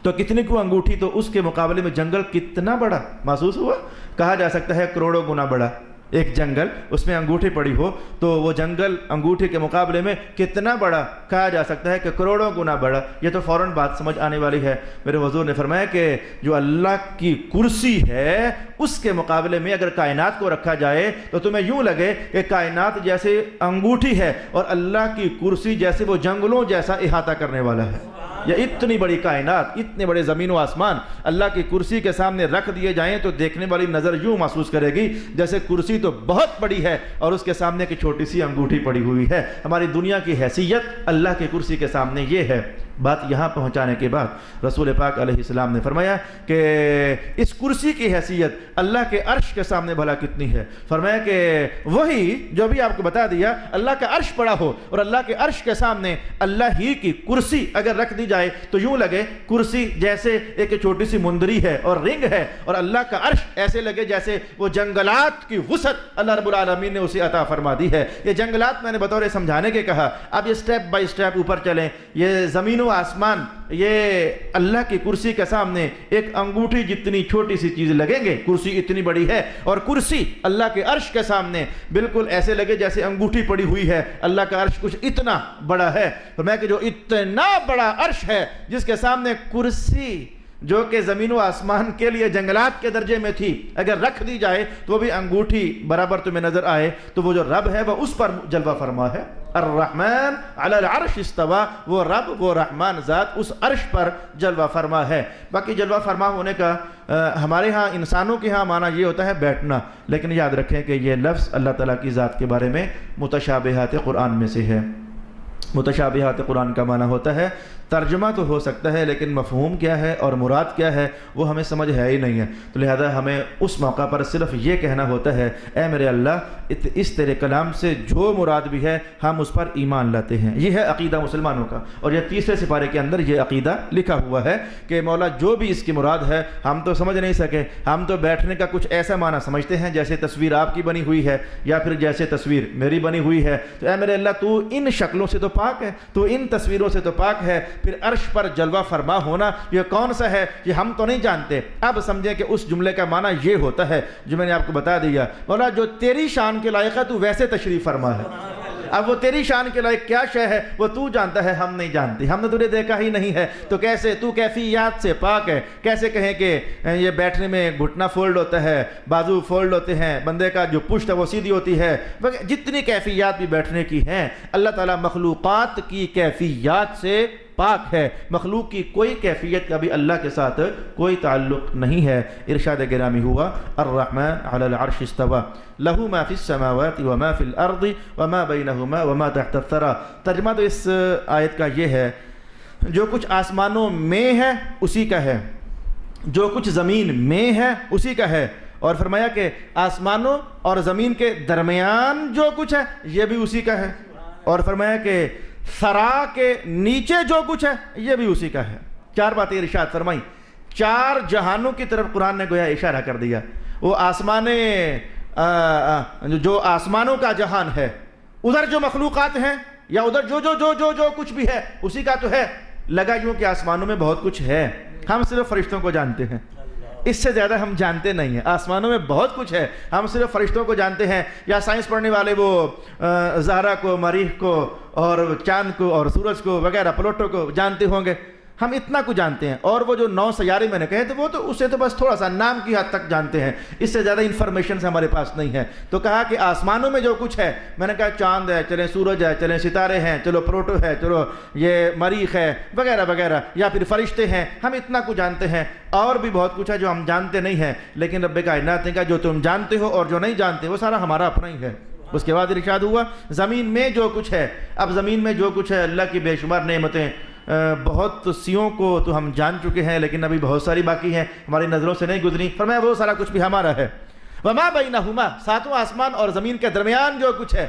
تو کتنے کو انگوٹھی، تو اس کے مقابلے میں جنگل کتنا بڑا محسوس ہوا؟ کہا جا سکتا ہے کروڑوں گنا بڑا ایک جنگل، اس میں انگوٹھی پڑی ہو تو وہ جنگل انگوٹھی کے مقابلے میں کتنا بڑا، کہا جا سکتا ہے کہ کروڑوں گنا بڑا۔ یہ تو فوراً بات سمجھ آنے والی ہے۔ میرے حضور نے فرمایا کہ جو اللہ کی کرسی ہے اس کے مقابلے میں اگر کائنات کو رکھا جائے تو تمہیں یوں لگے کہ کائنات جیسے انگوٹھی ہے اور اللہ کی کرسی جیسے وہ جنگلوں جیسا احاطہ کرنے والا ہے۔ یہ اتنی بڑی کائنات، اتنے بڑے زمین و آسمان اللہ کی کرسی کے سامنے رکھ دیے جائیں تو دیکھنے والی نظر یوں محسوس کرے گی جیسے کرسی تو بہت بڑی ہے اور اس کے سامنے کی چھوٹی سی انگوٹھی پڑی ہوئی ہے۔ ہماری دنیا کی حیثیت اللہ کی کرسی کے سامنے یہ ہے۔ بات یہاں پہنچانے کے بعد رسول پاک علیہ السلام نے فرمایا کہ اس کرسی کی حیثیت اللہ کے عرش کے سامنے بھلا کتنی ہے؟ فرمایا کہ وہی جو بھی آپ کو بتا دیا، اللہ کا عرش پڑا ہو اور اللہ کے عرش کے سامنے اللہ ہی کی کرسی اگر رکھ دی جائے تو یوں لگے کرسی جیسے ایک چھوٹی سی مندری ہے اور رنگ ہے، اور اللہ کا عرش ایسے لگے جیسے وہ جنگلات کی وسعت اللہ رب العالمین نے اسے عطا فرما دی ہے۔ یہ جنگلات میں نے بطور سمجھانے کے کہا، اب یہ سٹیپ بائی سٹیپ اوپر چلیں۔ یہ زمین و آسمان یہ اللہ کی کرسی کے سامنے ایک انگوٹھی جتنی چھوٹی سی چیز لگیں گے، کرسی اتنی بڑی ہے، اور کرسی اللہ کے عرش کے سامنے بالکل ایسے لگے جیسے انگوٹھی پڑی ہوئی ہے۔ اللہ کا عرش کچھ اتنا بڑا ہے، فرمایا کہ جو اتنا بڑا عرش ہے جس کے سامنے کرسی جو کہ زمین و آسمان کے لیے جنگلات کے درجے میں تھی اگر رکھ دی جائے تو وہ بھی انگوٹھی برابر تمہیں نظر آئے، تو وہ جو رب ہے وہ اس پر جلوہ فرما ہے۔ الرحمن علی العرش استوى، وہ رب وہ رحمان ذات اس عرش پر جلوہ فرما ہے۔ باقی جلوہ فرما ہونے کا ہمارے ہاں انسانوں کے ہاں معنی یہ ہوتا ہے بیٹھنا، لیکن یاد رکھیں کہ یہ لفظ اللہ تعالیٰ کی ذات کے بارے میں متشابہات قرآن میں سے ہے۔ متشابہات قرآن کا معنی ہوتا ہے ترجمہ تو ہو سکتا ہے لیکن مفہوم کیا ہے اور مراد کیا ہے وہ ہمیں سمجھ ہے ہی نہیں ہے، تو لہذا ہمیں اس موقع پر صرف یہ کہنا ہوتا ہے اے میرے اللہ اس تیرے کلام سے جو مراد بھی ہے ہم اس پر ایمان لاتے ہیں۔ یہ ہے عقیدہ مسلمانوں کا، اور یہ تیسرے سپارے کے اندر یہ عقیدہ لکھا ہوا ہے کہ مولا جو بھی اس کی مراد ہے ہم تو سمجھ نہیں سکے، ہم تو بیٹھنے کا کچھ ایسا معنی سمجھتے ہیں جیسے تصویر آپ کی بنی ہوئی ہے یا پھر جیسے تصویر میری بنی ہوئی ہے، تو اے میرے اللہ تو ان شکلوں سے تو پاک ہے، تو ان تصویروں سے تو پاک ہے، پھر عرش پر جلوہ فرما ہونا یہ کون سا ہے یہ ہم تو نہیں جانتے۔ اب سمجھیں کہ اس جملے کا معنی یہ ہوتا ہے جو میں نے آپ کو بتا دیا، مولا جو تیری شان کے لائق ہے تو ویسے تشریف فرما ہے، اب وہ تیری شان کے لائق کیا شے ہے وہ تو جانتا ہے، ہم نہیں جانتے، ہم نے تجھے دیکھا ہی نہیں ہے، تو کیسے تو کیفیات سے پاک ہے۔ کیسے کہیں کہ یہ بیٹھنے میں گھٹنا فولڈ ہوتا ہے، بازو فولڈ ہوتے ہیں، بندے کا جو پشت ہے وہ سیدھی ہوتی ہے، جتنی کیفیات بھی بیٹھنے کی ہیں اللہ تعالیٰ مخلوقات کی کیفیات سے پاک ہے، مخلوق کی کوئی کیفیت کا بھی اللہ کے ساتھ کوئی تعلق نہیں ہے۔ ارشاد گرامی ہوا الرحمن علی العرش استوى لہ ما فی السماوات وما فی الارض وما بینہما وما تحت الثری۔ ترجمہ تو اس آیت کا یہ ہے جو کچھ آسمانوں میں ہے اسی کا ہے، جو کچھ زمین میں ہے اسی کا ہے، اور فرمایا کہ آسمانوں اور زمین کے درمیان جو کچھ ہے یہ بھی اسی کا ہے، اور فرمایا کہ ثرا کے نیچے جو کچھ ہے یہ بھی اسی کا ہے۔ چار باتیں ارشاد فرمائی، چار جہانوں کی طرف قرآن نے گویا اشارہ کر دیا۔ وہ جو آسمانوں کا جہان ہے، ادھر جو مخلوقات ہیں یا ادھر جو کچھ بھی ہے اسی کا تو ہے۔ لگا یوں کہ آسمانوں میں بہت کچھ ہے، ہم صرف فرشتوں کو جانتے ہیں، اس سے زیادہ ہم جانتے نہیں ہیں۔ آسمانوں میں بہت کچھ ہے، ہم صرف فرشتوں کو جانتے ہیں، یا سائنس پڑھنے والے وہ زہرہ کو، مریخ کو اور چاند کو اور سورج کو وغیرہ پلوٹو کو جانتے ہوں گے، ہم اتنا کچھ جانتے ہیں۔ اور وہ جو 9 سیارے میں نے کہے تو وہ تو اسے تو بس تھوڑا سا نام کی حد تک جانتے ہیں، اس سے زیادہ انفارمیشن ہمارے پاس نہیں ہے۔ تو کہا کہ آسمانوں میں جو کچھ ہے، میں نے کہا چاند ہے، چلیں سورج ہے، چلیں ستارے ہیں، چلو پلوٹو ہے، چلو یہ مریخ ہے وغیرہ وغیرہ، یا پھر فرشتے ہیں، ہم اتنا کچھ جانتے ہیں۔ اور بھی بہت کچھ ہے جو ہم جانتے نہیں ہیں، لیکن رب کائنات نے کہا جو تم جانتے ہو اور جو نہیں جانتے وہ سارا ہمارا اپنا ہی ہے۔ اس کے بعد ارشاد ہوا زمین میں جو کچھ ہے۔ اب زمین میں جو کچھ ہے اللہ کی بے شمار نعمتیں، بہت سیوں کو تو ہم جان چکے ہیں لیکن ابھی بہت ساری باقی ہیں، ہماری نظروں سے نہیں گزری۔ فرمایا وہ سارا کچھ بھی ہمارا ہے۔ وما بینہما، ساتوں آسمان اور زمین کے درمیان جو کچھ ہے،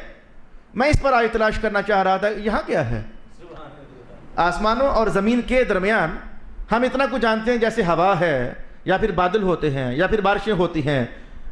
میں اس پر آیت تلاش کرنا چاہ رہا تھا، یہاں کیا ہے؟ آسمانوں اور زمین کے درمیان ہم اتنا کچھ جانتے ہیں جیسے ہوا ہے، یا پھر بادل ہوتے ہیں، یا پھر بارشیں ہوتی ہیں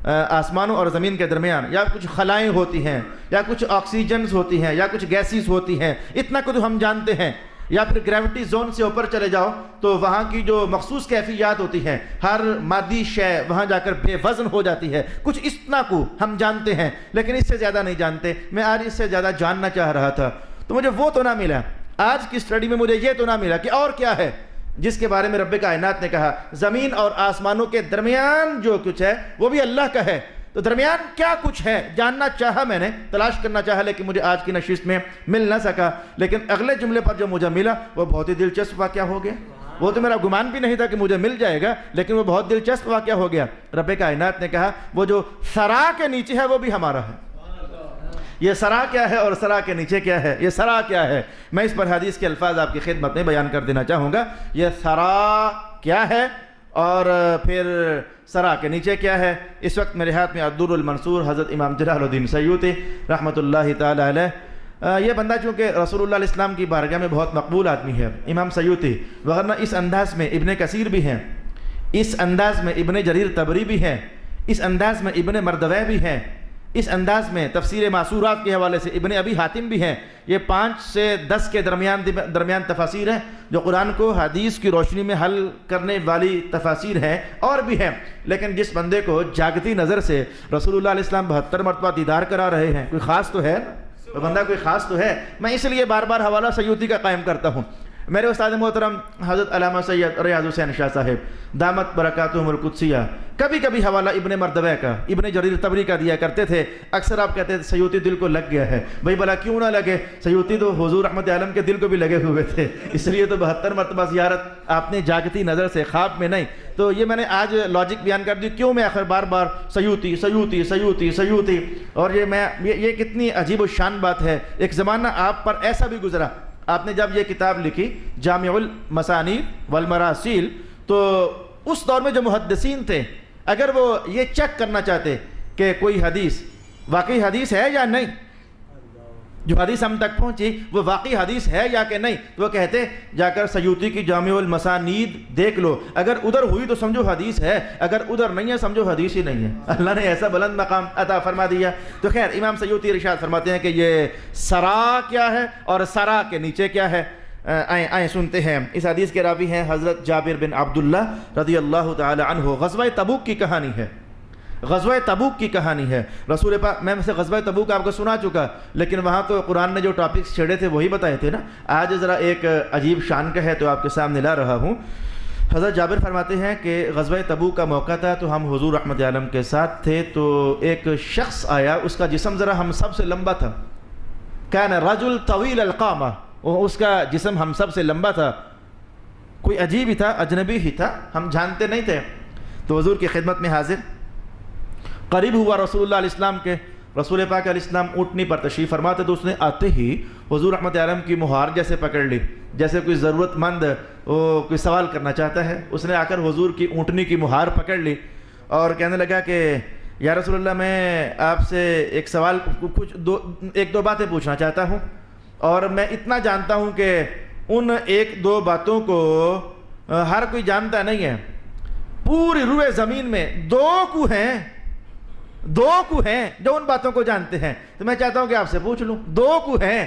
آسمانوں اور زمین کے درمیان، یا کچھ خلائیں ہوتی ہیں، یا کچھ آکسیجنز ہوتی ہیں، یا کچھ گیسز ہوتی ہیں، اتنا کو تو ہم جانتے ہیں. یا پھر گریوٹی زون سے اوپر چلے جاؤ تو وہاں کی جو مخصوص کیفیات ہوتی ہیں، ہر مادی شے وہاں جا کر بے وزن ہو جاتی ہے. کچھ اتنا کو ہم جانتے ہیں، لیکن اس سے زیادہ نہیں جانتے. میں آج اس سے زیادہ جاننا چاہ رہا تھا تو مجھے وہ تو نہ ملا. آج کی اسٹڈی میں مجھے یہ تو نہ ملا کہ اور کیا ہے جس کے بارے میں رب کائنات نے کہا زمین اور آسمانوں کے درمیان جو کچھ ہے وہ بھی اللہ کا ہے. تو درمیان کیا کچھ ہے جاننا چاہا، میں نے تلاش کرنا چاہا، لیکن مجھے آج کی نشست میں مل نہ سکا. لیکن اگلے جملے پر جو مجھے ملا وہ بہت ہی دلچسپ واقعہ ہو گیا. وہ تو میرا گمان بھی نہیں تھا کہ مجھے مل جائے گا، لیکن وہ بہت دلچسپ واقعہ ہو گیا. رب کائنات نے کہا وہ جو سرا کے نیچے ہے وہ بھی ہمارا ہے. یہ سرا کیا ہے اور سرا کے نیچے کیا ہے؟ یہ سرا کیا ہے؟ میں اس پر حدیث کے الفاظ آپ کی خدمت میں بیان کر دینا چاہوں گا. یہ سرا کیا ہے اور پھر سرا کے نیچے کیا ہے؟ اس وقت میرے ہاتھ میں الدر المنصور حضرت امام جلال الدین سیوطی رحمۃ اللہ تعالی علیہ. یہ بندہ چونکہ رسول اللہ علیہ السلام کی بارگاہ میں بہت مقبول آدمی ہے امام سیوطی، وغیرہ اس انداز میں ابن کثیر بھی ہیں، اس انداز میں ابن جریر طبری بھی ہیں، اس انداز میں ابن مردویہ بھی ہیں، اس انداز میں تفسیر معصورات کے حوالے سے ابن ابی حاتم بھی ہیں. یہ 5 سے 10 کے درمیان تفاسیر ہیں جو قرآن کو حدیث کی روشنی میں حل کرنے والی تفاسیر ہیں، اور بھی ہیں. لیکن جس بندے کو جاگتی نظر سے رسول اللہ علیہ السلام 72 مرتبہ دیدار کرا رہے ہیں، کوئی خاص تو ہے نا، وہ بندہ کوئی خاص تو ہے. میں اس لیے بار بار حوالہ سیوطی کا قائم کرتا ہوں. میرے استاد محترم حضرت علامہ سید ریاض حسین شاہ صاحب دامت برکاتہم القدسیہ کبھی کبھی حوالہ ابن مردویہ کا، ابن جریر طبری کا دیا کرتے تھے. اکثر آپ کہتے تھے سیوطی دل کو لگ گیا ہے. بھئی بھلا کیوں نہ لگے؟ سیوطی تو حضور رحمت عالم کے دل کو بھی لگے ہوئے تھے، اس لیے تو 72 مرتبہ زیارت آپ نے جاگتی نظر سے، خواب میں نہیں. تو یہ میں نے آج لاجک بیان کر دی کیوں میں آخر بار بار سیوطی سیوطی سیوطی سیوطی. اور یہ کتنی عجیب و شان بات ہے. ایک زمانہ آپ پر ایسا بھی گزرا، آپ نے جب یہ کتاب لکھی جامع المسانید والمراسیل، تو اس دور میں جو محدثین تھے اگر وہ یہ چیک کرنا چاہتے کہ کوئی حدیث واقعی حدیث ہے یا نہیں، جو حدیث ہم تک پہنچی وہ واقعی حدیث ہے یا کہ نہیں، تو وہ کہتے جا کر سیوطی کی جامع المسانید دیکھ لو، اگر ادھر ہوئی تو سمجھو حدیث ہے، اگر ادھر نہیں ہے سمجھو حدیث ہی نہیں ہے. اللہ نے ایسا بلند مقام عطا فرما دیا. تو خیر امام سیوطی ارشاد فرماتے ہیں کہ یہ سرا کیا ہے اور سرا کے نیچے کیا ہے. آئیں سنتے ہیں. اس حدیث کے راوی ہیں حضرت جابر بن عبداللہ رضی اللہ تعالی عنہ. غزوہ تبوک کی کہانی ہے، غزوہ تبوک کی کہانی ہے. رسول پاک، میں سے غزوہ تبوک آپ کو سنا چکا، لیکن وہاں تو قرآن نے جو ٹاپکس چھیڑے تھے وہی بتائے تھے نا. آج ذرا ایک عجیب شان کا ہے تو آپ کے سامنے لا رہا ہوں. حضرت جابر فرماتے ہیں کہ غزوہ تبوک کا موقع تھا تو ہم حضور رحمت عالم کے ساتھ تھے. تو ایک شخص آیا، اس کا جسم ذرا ہم سب سے لمبا تھا. کان رجل طویل القامہ، اس کا جسم ہم سب سے لمبا تھا. کوئی عجیب ہی تھا، اجنبی ہی تھا، ہم جانتے نہیں تھے. تو حضور کی خدمت میں حاضر، قریب ہوا رسول اللہ علیہ السلام کے. رسول پاک علیہ السلام اونٹنی پر تشریف فرماتے تو اس نے آتے ہی حضور رحمت عالم کی مہار جیسے پکڑ لی، جیسے کوئی ضرورت مند وہ کوئی سوال کرنا چاہتا ہے. اس نے آ کر حضور کی اونٹنی کی مہار پکڑ لی اور کہنے لگا کہ یا رسول اللہ، میں آپ سے ایک سوال، ایک دو باتیں پوچھنا چاہتا ہوں، اور میں اتنا جانتا ہوں کہ ان 1-2 باتوں کو ہر کوئی جانتا نہیں ہے. پوری روئے زمین میں 2 کو ہیں جو ان باتوں کو جانتے ہیں. تو میں چاہتا ہوں کہ آپ سے پوچھ لوں، 2 کو ہیں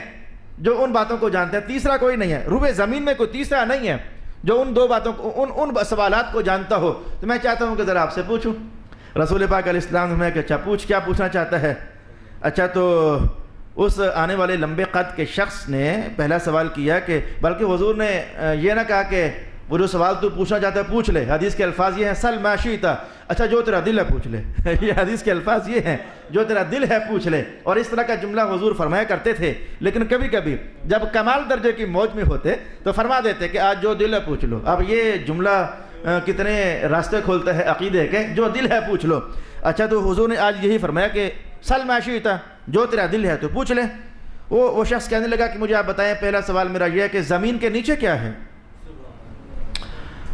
جو ان باتوں کو جانتے ہیں، تیسرا کوئی نہیں ہے. روئے زمین میں کوئی تیسرا نہیں ہے جو ان 2 باتوں کو، ان سوالات کو جانتا ہو. تو میں چاہتا ہوں کہ ذرا آپ سے پوچھوں. رسول پاک علیہ السلام نے کہا اچھا پوچھ، کیا پوچھنا چاہتا ہے؟ اچھا تو اس آنے والے لمبے قد کے شخص نے پہلا سوال کیا کہ، بلکہ حضور نے یہ نہ کہا کہ وہ جو سوال تو پوچھنا چاہتا ہے پوچھ لے. حدیث کے الفاظ یہ ہیں سل ما شئت، اچھا جو تیرا دل ہے پوچھ لے. یہ حدیث کے الفاظ یہ ہیں جو تیرا دل ہے پوچھ لے. اور اس طرح کا جملہ حضور فرمایا کرتے تھے. لیکن کبھی کبھی جب کمال درجے کی موج میں ہوتے تو فرما دیتے کہ آج جو دل ہے پوچھ لو. اب یہ جملہ کتنے راستے کھولتا ہے عقیدے کے، جو دل ہے پوچھ لو. اچھا تو حضور نے آج یہی فرمایا کہ سل ما شئت، جو تیرا دل ہے تو پوچھ لے. وہ شخص کہنے لگا کہ مجھے آپ بتائیں، پہلا سوال میرا یہ ہے کہ زمین کے نیچے کیا ہے؟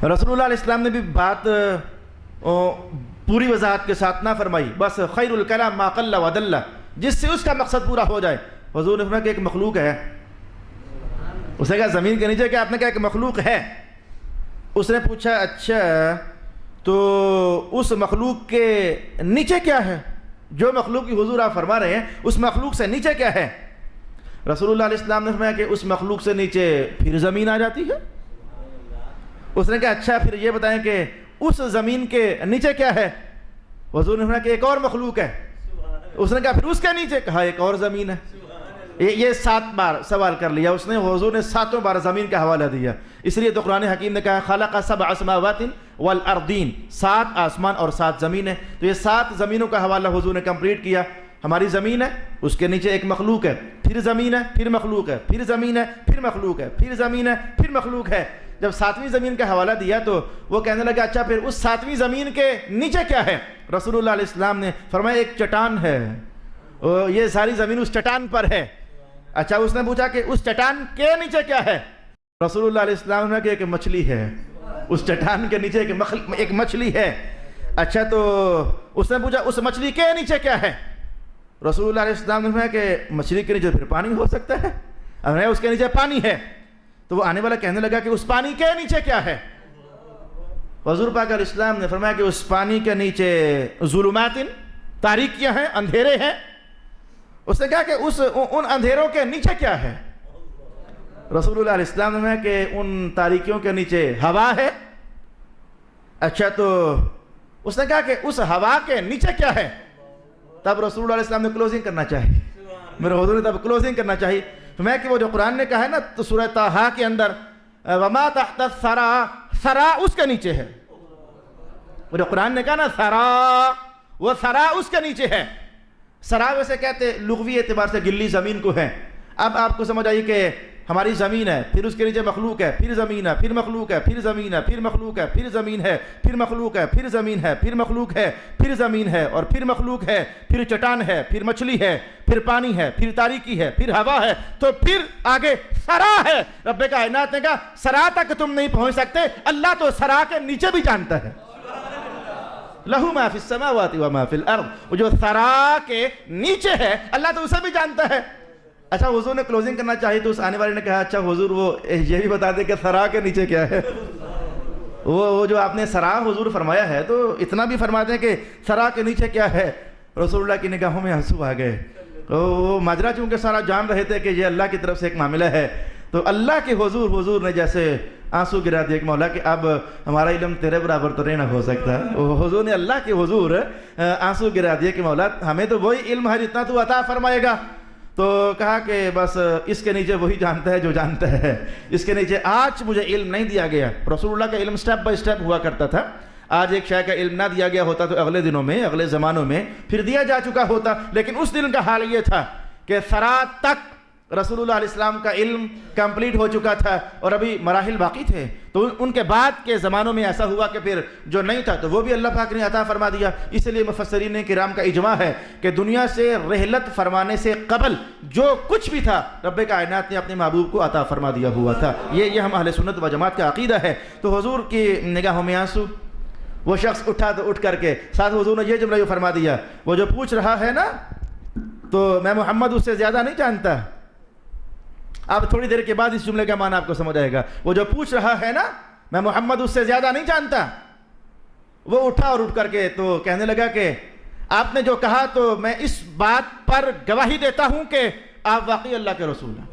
رسول اللہ علیہ السلام نے بھی بات پوری وضاحت کے ساتھ نہ فرمائی، بس خیر الکلام ما قل ودل، جس سے اس کا مقصد پورا ہو جائے. حضور نے فرمایا کہ ایک مخلوق ہے. اس نے کہا زمین کے نیچے کیا؟ آپ نے کہا کہ مخلوق ہے. اس نے پوچھا اچھا تو اس مخلوق کے نیچے کیا ہے؟ جو مخلوق کی حضور آپ فرما رہے ہیں اس مخلوق سے نیچے کیا ہے؟ رسول اللہ علیہ السلام نے فرمایا کہ اس مخلوق سے نیچے پھر زمین آ جاتی ہے۔ اس نے کہا اچھا پھر یہ بتائیں کہ اس زمین کے نیچے کیا ہے؟ حضور نے فرمایا کہ ایک اور مخلوق ہے۔ اس نے کہا پھر اس کے نیچے؟ کہا ایک اور زمین ہے۔ یہ 7 بار سوال کر لیا اس نے، حضور نے 7 بار زمین کا حوالہ دیا۔ اس لیے تو قرآن حکیم نے کہا خلق 7 سماوات والارضین، 7 آسمان اور 7 زمین ہے۔ تو یہ 7 زمینوں کا حوالہ حضور نے کمپلیٹ کیا۔ ہماری زمین ہے، اس کے نیچے ایک مخلوق ہے، پھر زمین ہے، پھر مخلوق ہے، پھر زمین ہے، پھر مخلوق ہے، پھر زمین ہے، پھر مخلوق ہے۔ جب 7ویں زمین کا حوالہ دیا تو وہ کہنے لگا اچھا پھر اس 7ویں زمین کے نیچے کیا ہے؟ رسول اللہ علیہ السلام نے فرمایا ایک چٹان ہے، یہ ساری زمین اس چٹان پر ہے۔ اچھا اس نے پوچھا کہ اس چٹان کے نیچے کیا ہے؟ رسول اللہ علیہ السلام نے کہا کہ ایک مچھلی ہے، اس چٹان کے نیچے ایک مچھلی ہے۔ اچھا تو اس نے پوچھا اس مچھلی کے نیچے کیا ہے؟ رسول اللہ علیہ السلام نے کہا کہ مچھلی کے نیچے پھر پانی ہو سکتا ہے، اب اس کے نیچے پانی ہے۔ تو وہ آنے والا کہنے لگا کہ اس پانی کے نیچے کیا ہے؟ حضور پاک علیہ السلام نے فرمایا کہ اس پانی کے نیچے ظلمات، تاریکیاں ہیں، اندھیرے ہیں۔ اس نے کہا کہ ان اندھیروں کے نیچے کیا ہے؟ رسول اللہ علیہ السلام نے فرمایا کہ ان تاریکیوں کے نیچے ہوا ہے۔ اچھا تو اس نے کہا کہ اس ہوا کے نیچے کیا ہے؟ تب رسول اللہ علیہ السلام نے کلوزنگ کرنا چاہیے، میرے حضور نے تب کلوزنگ کرنا چاہیے۔ میں کہ وہ جو قرآن نے کہا ہے نا تو سورہ طٰہٰ کے اندر وما تحت الثریٰ، ثریٰ اس کے نیچے ہے۔ وہ جو قرآن نے کہا نا ثریٰ، وہ ثریٰ اس کے نیچے ہے۔ ثریٰ ویسے کہتے لغوی اعتبار سے گلی زمین کو ہے۔ اب آپ کو سمجھ آئی کہ ہماری زمین ہے، پھر اس کے نیچے مخلوق ہے، پھر زمین ہے، پھر مخلوق ہے، پھر زمین ہے، پھر مخلوق ہے، پھر زمین ہے، پھر مخلوق ہے، پھر زمین ہے، پھر مخلوق ہے، پھر زمین ہے، اور پھر مخلوق ہے، پھر چٹان ہے، پھر مچھلی ہے، پھر پانی ہے، پھر تاریکی ہے، پھر ہوا ہے، تو پھر آگے ثریٰ ہے۔ رب کائنات نے کہا ثریٰ تک تم نہیں پہنچ سکتے، اللہ تو ثریٰ کے نیچے بھی جانتا ہے۔ لہو ما فی السماوات و ما فی الارض، وہ جو ثریٰ کے نیچے ہے اللہ تو اسے بھی جانتا ہے۔ اچھا حضور نے کلوزنگ کرنا چاہی تو اس آنے والے نے کہا اچھا حضور وہ یہ بھی بتا دے کہ ثریٰ کے نیچے کیا ہے۔ وہ جو آپ نے ثریٰ حضور فرمایا ہے تو اتنا بھی فرما دیں کہ ثریٰ کے نیچے کیا ہے۔ رسول اللہ کی نگاہوں میں آنسو آ گئے۔ وہ ماجرا چونکہ سارا جان رہے تھے کہ یہ اللہ کی طرف سے ایک معاملہ ہے، تو اللہ کے حضور نے جیسے آنسو گرا دیا کہ مولا کہ اب ہمارا علم تیرے برابر تو نہیں نہ ہو سکتا۔ حضور نے اللہ کے حضور آنسو گرا دیا کہ مولا ہمیں تو وہی علم ہے جتنا تو عطا فرمائے گا۔ تو کہا کہ بس اس کے نیچے وہی جانتا ہے جو جانتا ہے، اس کے نیچے آج مجھے علم نہیں دیا گیا۔ رسول اللہ کا علم سٹیپ بائی سٹیپ ہوا کرتا تھا۔ آج ایک شے کا علم نہ دیا گیا ہوتا تو اگلے دنوں میں، اگلے زمانوں میں پھر دیا جا چکا ہوتا، لیکن اس دن کا حال یہ تھا کہ ثریٰ تک رسول اللہ علیہ السلام کا علم کمپلیٹ ہو چکا تھا اور ابھی مراحل باقی تھے۔ تو ان کے بعد کے زمانوں میں ایسا ہوا کہ پھر جو نہیں تھا تو وہ بھی اللہ پاک نے عطا فرما دیا۔ اس لیے مفسرین کرام کا اجماع ہے کہ دنیا سے رحلت فرمانے سے قبل جو کچھ بھی تھا رب کائنات نے اپنے محبوب کو عطا فرما دیا ہوا تھا۔ یہ ہم اہل سنت و جماعت کا عقیدہ ہے۔ تو حضور کی نگاہوں میں آنسو، وہ شخص اٹھا تو اٹھ کر کے ساتھ حضور نے یہ جملہ جو فرما دیا، وہ جو پوچھ رہا ہے نا تو میں محمد اس سے زیادہ نہیں جانتا۔ اب تھوڑی دیر کے بعد اس جملے کا معنی آپ کو سمجھ آئے گا۔ وہ جو پوچھ رہا ہے نا میں محمد اس سے زیادہ نہیں جانتا، وہ اٹھا اور اٹھ کر کے تو کہنے لگا کہ آپ نے جو کہا تو میں اس بات پر گواہی دیتا ہوں کہ آپ واقعی اللہ کے رسول ہیں۔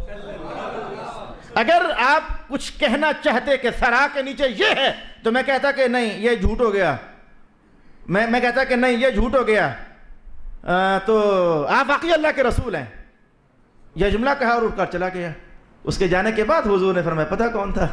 اگر آپ کچھ کہنا چاہتے کہ ثریٰ کے نیچے یہ ہے تو میں کہتا کہ نہیں یہ جھوٹ ہو گیا، میں کہتا کہ نہیں یہ جھوٹ ہو گیا، تو آپ واقعی اللہ کے رسول ہیں۔ یہ جملہ کہا اور اٹھ کر چلا گیا۔ اس کے جانے کے بعد حضور نے فرمایا پتہ کون تھا؟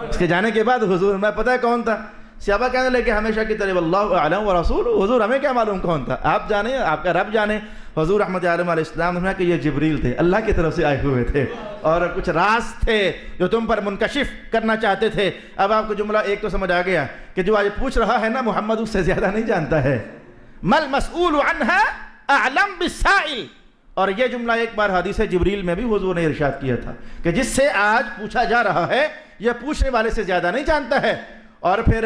اس کے جانے کے بعد حضور میں پتہ کون تھا؟ صحابہ کہنے لگے ہمیشہ کی طرح واللہ اعلم ورسول، حضور ہمیں کیا معلوم کون تھا، آپ جانے، آپ کا رب جانے۔ حضور رحمت عالم علیہ السلام نے فرمایا کہ یہ جبریل تھے، اللہ کی طرف سے آئے ہوئے تھے اور کچھ راز تھے جو تم پر منکشف کرنا چاہتے تھے۔ اب آپ کو جملہ ایک تو سمجھ آ گیا کہ جو آج پوچھ رہا ہے نا محمد اس سے زیادہ نہیں جانتا ہے۔ مل مسئول عنہا اعلم بالسائل، اور یہ جملہ ایک بار حدیث جبریل میں بھی حضور نے ارشاد کیا تھا کہ جس سے آج پوچھا جا رہا ہے یہ پوچھنے والے سے زیادہ نہیں جانتا ہے۔ اور پھر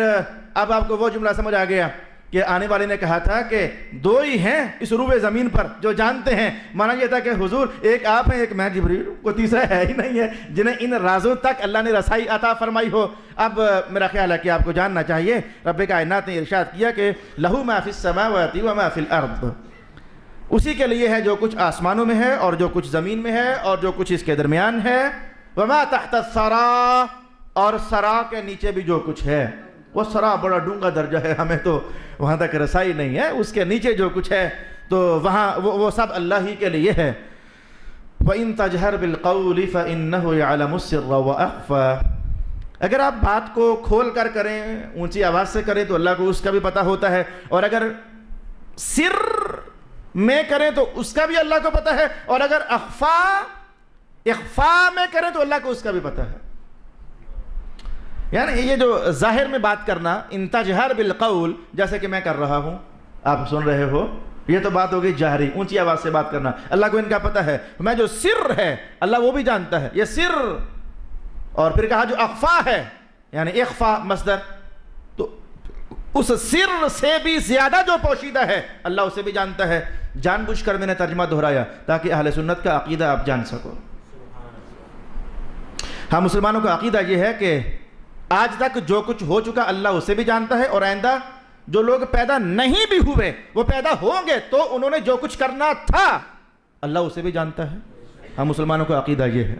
اب آپ کو وہ جملہ سمجھ آ گیا کہ آنے والے نے کہا تھا کہ دو ہی ہیں اس روئے زمین پر جو جانتے ہیں، مانا یہ تھا کہ حضور ایک آپ ہیں، ایک میں جبریل، کوئی تیسرا ہے ہی نہیں ہے جنہیں ان رازوں تک اللہ نے رسائی عطا فرمائی ہو۔ اب میرا خیال ہے کہ آپ کو جاننا چاہیے، رب کائنات نے ارشاد کیا کہ لہو ما فی السماوات و ما فی الارض، اسی کے لیے ہے جو کچھ آسمانوں میں ہے اور جو کچھ زمین میں ہے اور جو کچھ اس کے درمیان ہے، وما تحت الثری، اور ثرا کے نیچے بھی جو کچھ ہے۔ وہ ثرا بڑا ڈونگا درجہ ہے، ہمیں تو وہاں تک رسائی نہیں ہے، اس کے نیچے جو کچھ ہے تو وہاں وہ سب اللہ ہی کے لیے ہے۔ وَإِن تَجْهَرْ بِالْقَوْلِ فَإِنَّهُ يَعْلَمُ السِّرَّ وَأَخْفَى، اگر آپ بات کو کھول کر کریں، اونچی آواز سے کریں تو اللہ کو اس کا بھی پتہ ہوتا ہے، اور اگر سر میں کریں تو اس کا بھی اللہ کو پتہ ہے، اور اگر اخفا میں کریں تو اللہ کو اس کا بھی پتہ ہے۔ یعنی یہ جو ظاہر میں بات کرنا، ان تجہر بالقول، جیسے کہ میں کر رہا ہوں، آپ سن رہے ہو، یہ تو بات ہوگی جہری، اونچی آواز سے بات کرنا، اللہ کو ان کا پتہ ہے۔ میں جو سر ہے اللہ وہ بھی جانتا ہے، یہ سر، اور پھر کہا جو اخفا ہے، یعنی اخفا مصدر، تو اس سر سے بھی زیادہ جو پوشیدہ ہے اللہ اسے بھی جانتا ہے۔ جان بوجھ کر میں نے ترجمہ دہرایا تاکہ اہل سنت کا عقیدہ آپ جان سکو۔ ہم مسلمانوں کا عقیدہ یہ ہے کہ آج تک جو کچھ ہو چکا اللہ اسے بھی جانتا ہے، اور آئندہ جو لوگ پیدا نہیں بھی ہوئے وہ پیدا ہوں گے تو انہوں نے جو کچھ کرنا تھا اللہ اسے بھی جانتا ہے۔ ہم مسلمانوں کا عقیدہ یہ ہے۔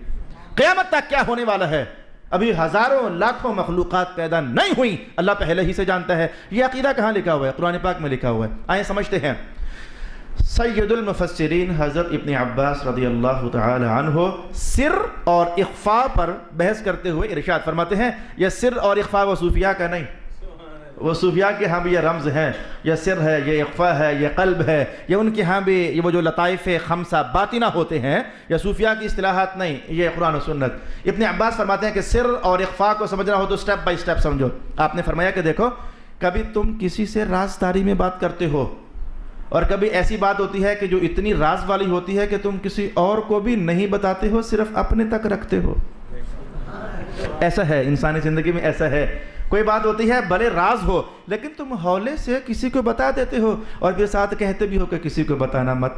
قیامت تک کیا ہونے والا ہے، ابھی ہزاروں لاکھوں مخلوقات پیدا نہیں ہوئی، اللہ پہلے ہی سے جانتا ہے۔ یہ عقیدہ کہاں لکھا ہوا ہے؟ قرآن پاک میں لکھا ہوا ہے۔ آئیں سمجھتے ہیں۔ سید المفسرین حضرت ابن عباس رضی اللہ تعالی عنہ سر اور اخفاء پر بحث کرتے ہوئے ارشاد فرماتے ہیں، یہ سر اور اخفاء وہ صوفیاء کا نہیں، وہ صوفیاء کے ہاں بھی یہ رمز ہیں، یہ سر ہے، یہ اخفاء ہے، یہ قلب ہے، یہ ان کے ہاں بھی یہ وہ جو لطائف خمسہ باطنہ ہوتے ہیں، یہ صوفیاء کی اصطلاحات نہیں، یہ قرآن و سنت۔ ابن عباس فرماتے ہیں کہ سر اور اخفاء کو سمجھنا ہو تو سٹیپ بائی سٹیپ سمجھو۔ آپ نے فرمایا کہ دیکھو، کبھی تم کسی سے رازداری میں بات کرتے ہو، اور کبھی ایسی بات ہوتی ہے کہ جو اتنی راز والی ہوتی ہے کہ تم کسی اور کو بھی نہیں بتاتے ہو، صرف اپنے تک رکھتے ہو۔ ایسا ہے انسانی زندگی میں، ایسا ہے۔ کوئی بات ہوتی ہے بھلے راز ہو لیکن تم ہولے سے کسی کو بتا دیتے ہو، اور پھر ساتھ کہتے بھی ہو کہ کسی کو بتانا مت۔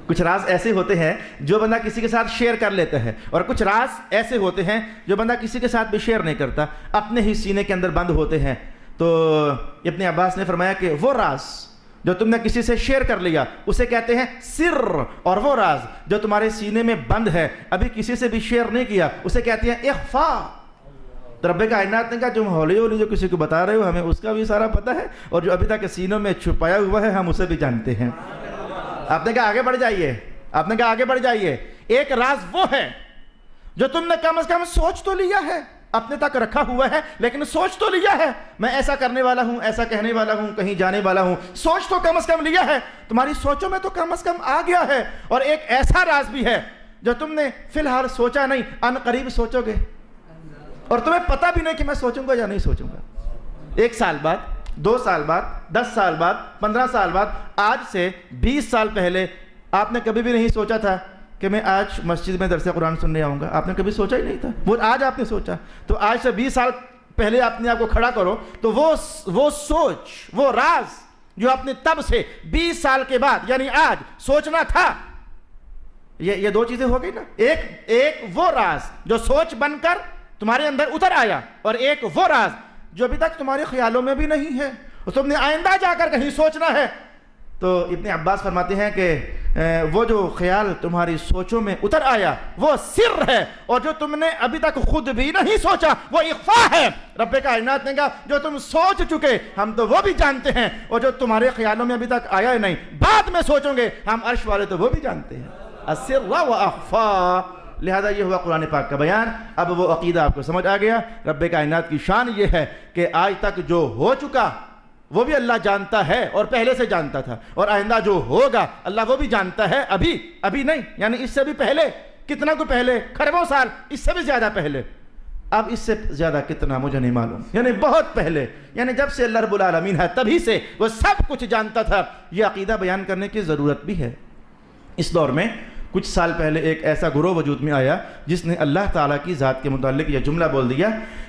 کچھ راز ایسے ہوتے ہیں جو بندہ کسی کے ساتھ شیئر کر لیتا ہے، اور کچھ راز ایسے ہوتے ہیں جو بندہ کسی کے ساتھ بھی شیئر نہیں کرتا، اپنے ہی سینے کے اندر بند ہوتے ہیں۔ تو ابن عباس نے فرمایا کہ وہ راز جو تم نے کسی سے شیئر کر لیا اسے کہتے ہیں سر، اور وہ راز جو تمہارے سینے میں بند ہے ابھی کسی سے بھی شیئر نہیں کیا اسے کہتے ہیں اخفاء۔ تو رب کائنات نے کہا جو ہولی ہولی جو کسی کو بتا رہے ہو ہمیں اس کا بھی سارا پتہ ہے، اور جو ابھی تک سینوں میں چھپایا ہوا ہے ہم اسے بھی جانتے ہیں۔ آپ نے کہا آگے بڑھ جائیے، آپ نے کہا آگے بڑھ جائیے۔ ایک راز وہ ہے جو تم نے کم از کم سوچ تو لیا ہے، اپنے تک رکھا ہوا ہے لیکن سوچ تو لیا ہے، میں ایسا کرنے والا ہوں، ایسا کہنے والا ہوں، کہیں جانے والا ہوں، سوچ تو کم از کم لیا ہے، تمہاری سوچوں میں تو کم از کم آ گیا ہے۔ اور ایک ایسا راز بھی ہے جو تم نے فی الحال سوچا نہیں، ان قریب سوچو گے، اور تمہیں پتہ بھی نہیں کہ میں سوچوں گا یا نہیں سوچوں گا۔ 1 سال بعد، 2 سال بعد، 10 سال بعد، 15 سال بعد، آج سے 20 سال پہلے آپ نے کبھی بھی نہیں سوچا تھا کہ میں آج مسجد میں درس قرآن سننے آؤں گا، آپ نے کبھی سوچا ہی نہیں تھا، وہ آج آپ نے سوچا۔ تو آج سے 20 سال پہلے اپنے آپ کو کھڑا کرو تو وہ سوچ، وہ راز جو آپ نے تب سے 20 سال کے بعد یعنی آج سوچنا تھا، یہ 2 چیزیں ہو گئی نا۔ ایک وہ راز جو سوچ بن کر تمہارے اندر اتر آیا، اور ایک وہ راز جو ابھی تک تمہارے خیالوں میں بھی نہیں ہے، اور تم نے آئندہ جا کر کہیں سوچنا ہے۔ تو ابن عباس فرماتے ہیں کہ وہ جو خیال تمہاری سوچوں میں اتر آیا وہ سر ہے، اور جو تم نے ابھی تک خود بھی نہیں سوچا وہ اخفاء ہے۔ رب کائنات نے کہا جو تم سوچ چکے ہم تو وہ بھی جانتے ہیں، اور جو تمہارے خیالوں میں ابھی تک آیا نہیں بعد میں سوچوں گے ہم عرش والے تو وہ بھی جانتے ہیں۔ السر و اخفاء، لہذا یہ ہوا قرآن پاک کا بیان۔ اب وہ عقیدہ آپ کو سمجھ آ گیا۔ رب کائنات کی شان یہ ہے کہ آج تک جو ہو چکا وہ بھی اللہ جانتا ہے اور پہلے سے جانتا تھا، اور آئندہ جو ہوگا اللہ وہ بھی جانتا ہے، ابھی نہیں، یعنی اس سے بھی پہلے، کتنا کو پہلے، کھربوں سال، اس سے بھی زیادہ پہلے۔ اب اس سے زیادہ کتنا مجھے نہیں معلوم، یعنی بہت پہلے، یعنی جب سے اللہ رب العالمین ہے تبھی سے وہ سب کچھ جانتا تھا۔ یہ عقیدہ بیان کرنے کی ضرورت بھی ہے۔ اس دور میں کچھ سال پہلے ایک ایسا گروہ وجود میں آیا جس نے اللہ تعالیٰ کی ذات کے متعلق یہ جملہ بول دیا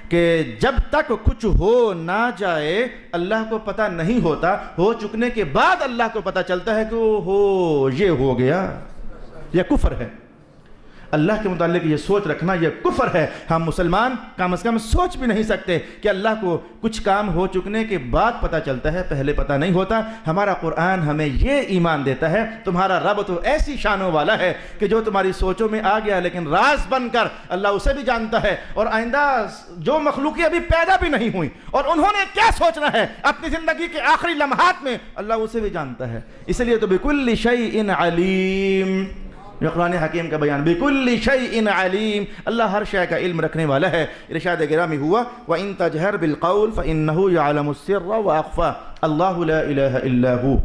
کہ جب تک کچھ ہو نہ جائے اللہ کو پتہ نہیں ہوتا، ہو چکنے کے بعد اللہ کو پتہ چلتا ہے کہ یہ ہو گیا، یہ کفر ہے۔ اللہ کے متعلق یہ سوچ رکھنا یہ کفر ہے۔ ہم مسلمان کم از کم سوچ بھی نہیں سکتے کہ اللہ کو کچھ کام ہو چکنے کے بعد پتہ چلتا ہے، پہلے پتہ نہیں ہوتا۔ ہمارا قرآن ہمیں یہ ایمان دیتا ہے تمہارا رب تو ایسی شانوں والا ہے کہ جو تمہاری سوچوں میں آ گیا لیکن راز بن کر اللہ اسے بھی جانتا ہے، اور آئندہ جو مخلوقیں ابھی پیدا بھی نہیں ہوئی اور انہوں نے کیا سوچنا ہے اپنی زندگی کے آخری لمحات میں، اللہ اسے بھی جانتا ہے۔ اس لیے تو بِكُلِّ شَيْءٍ عَلِيمٍ، یہ قرآن حکیم کا بیان، بِكُلِّ شَيْءٍ عَلِيمٍ، اللہ ہر شے کا علم رکھنے والا ہے۔ ارشاد گرامی ہوا وَإِن تَجْهَرْ بِالْقَوْلِ فَإِنَّهُ يَعْلَمُ السِّرَّ وَأَخْفَى، اللہ لا الہ الا ہو،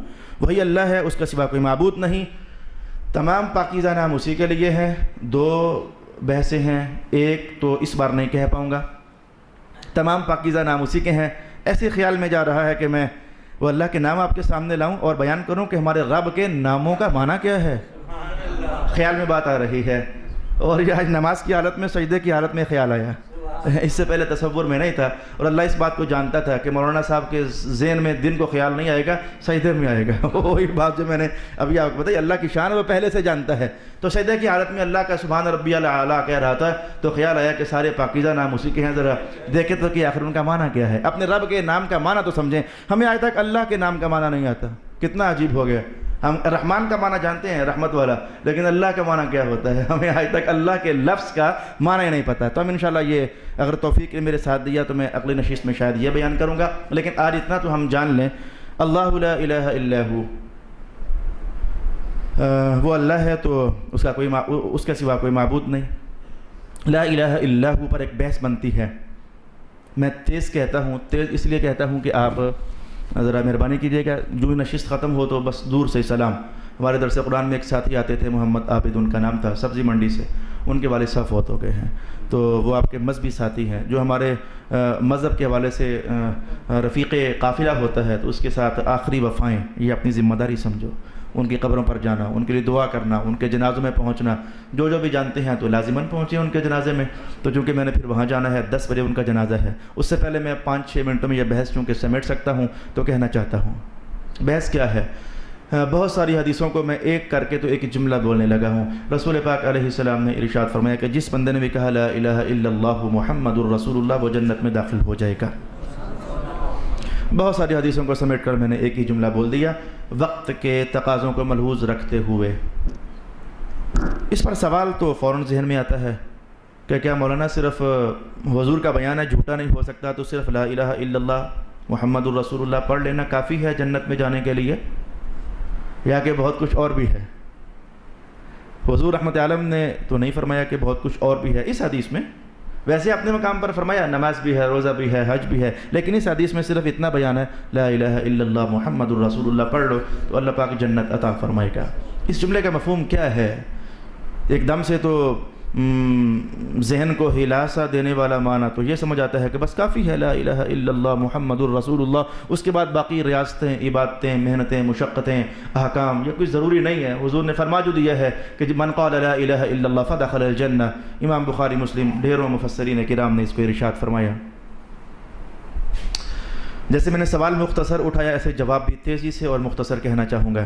وہی اللہ ہے، اس کا سوا کوئی معبود نہیں۔ تمام پاکیزہ نام اسی کے لیے ہیں۔ دو بحثیں ہیں، ایک تو اس بار نہیں کہہ پاؤں گا، تمام پاکیزہ نام اسی کے ہیں۔ ایسے خیال میں جا رہا ہے کہ میں وہ اللہ کے نام آپ کے سامنے لاؤں اور بیان کروں کہ ہمارے رب کے ناموں کا معنی کیا ہے، خیال میں بات آ رہی ہے، اور یہ آج نماز کی حالت میں، سجدے کی حالت میں خیال آیا، اس سے پہلے تصور میں نہیں تھا، اور اللہ اس بات کو جانتا تھا کہ مولانا صاحب کے ذہن میں دن کو خیال نہیں آئے گا، سجدے میں آئے گا۔ وہی بات جو میں نے ابھی آپ کو بتائی، اللہ کی شان وہ پہلے سے جانتا ہے۔ تو سجدے کی حالت میں اللہ کا سبحان ربی الاعلیٰ کہہ رہا تھا تو خیال آیا کہ سارے پاکیزہ نام اسی کے ہیں، ذرا دیکھیں تو کہ آخر ان کا معنی کیا ہے، اپنے رب کے نام کا معنی تو سمجھیں۔ ہمیں آج تک اللہ کے نام کا معنی نہیں آتا، کتنا عجیب ہو گیا۔ ہم رحمان کا معنی جانتے ہیں، رحمت والا، لیکن اللہ کا معنی کیا ہوتا ہے ہمیں آج تک اللہ کے لفظ کا معنی ہی نہیں پتہ۔ تو ہم انشاءاللہ یہ اگر توفیق نے میرے ساتھ دیا تو میں اگلی نشست میں شاید یہ بیان کروں گا، لیکن آج اتنا تو ہم جان لیں، اللہ لا الہ الا ہو، وہ اللہ ہے تو اس کے سوا کوئی معبود نہیں۔ لا الہ الا ہو پر ایک بحث بنتی ہے، میں تیز کہتا ہوں، تیز اس لیے کہتا ہوں کہ آپ ذرا مہربانی کیجیے گا، جو نشست ختم ہو تو بس دور سے سلام۔ ہمارے درس قرآن میں ایک ساتھی آتے تھے، محمد عابد ان کا نام تھا، سبزی منڈی سے، ان کے والد صاحب فوت ہو گئے ہیں، تو وہ آپ کے مذہبی ساتھی ہیں، جو ہمارے مذہب کے حوالے سے رفیق قافلہ ہوتا ہے تو اس کے ساتھ آخری وفائیں یہ اپنی ذمہ داری سمجھو، ان کی قبروں پر جانا، ان کے لیے دعا کرنا، ان کے جنازوں میں پہنچنا، جو بھی جانتے ہیں تو لازماً پہنچیں ان کے جنازے میں۔ تو چونکہ میں نے پھر وہاں جانا ہے، 10 بجے ان کا جنازہ ہے، اس سے پہلے میں 5-6 منٹوں میں یہ بحث چونکہ سمیٹ سکتا ہوں تو کہنا چاہتا ہوں۔ بحث کیا ہے؟ بہت ساری حدیثوں کو میں ایک کر کے تو ایک جملہ بولنے لگا ہوں۔ رسول پاک علیہ السلام نے ارشاد فرمایا کہ جس بندے نے بھی کہا لا الہ الا اللہ محمد الرسول اللہ، وہ جنت میں داخل ہو جائے گا۔ بہت ساری حدیثوں کو سمیٹ کر میں نے ایک ہی جملہ بول دیا، وقت کے تقاضوں کو ملحوظ رکھتے ہوئے۔ اس پر سوال تو فوراً ذہن میں آتا ہے کہ کیا مولانا صرف حضور کا بیان ہے، جھوٹا نہیں ہو سکتا، تو صرف لا الہ الا اللہ محمد الرسول اللہ پڑھ لینا کافی ہے جنت میں جانے کے لیے، یا کہ بہت کچھ اور بھی ہے؟ حضور رحمت عالم نے تو نہیں فرمایا کہ بہت کچھ اور بھی ہے اس حدیث میں، ویسے اپنے مقام پر فرمایا نماز بھی ہے، روزہ بھی ہے، حج بھی ہے، لیکن اس حدیث میں صرف اتنا بیان ہے لا الہ الا اللہ محمد الرسول اللہ پڑھ لو تو اللہ پاک جنت عطا فرمائے گا۔ اس جملے کا مفہوم کیا ہے؟ ایک دم سے تو ذہن کو ہلاسا دینے والا معنی تو یہ سمجھ آتا ہے کہ بس کافی ہے لا الہ الا اللہ محمد الرسول اللہ، اس کے بعد باقی ریاستیں، عبادتیں، محنتیں، مشقتیں، احکام یہ کوئی ضروری نہیں ہے۔ حضور نے فرما جو دیا ہے کہ من قال لا الہ الا اللہ فدخل الجنہ، امام بخاری مسلم ڈھیروں مفسرین کرام نے اس کو ارشاد فرمایا۔ جیسے میں نے سوال مختصر اٹھایا ایسے جواب بھی تیزی سے اور مختصر کہنا چاہوں گا۔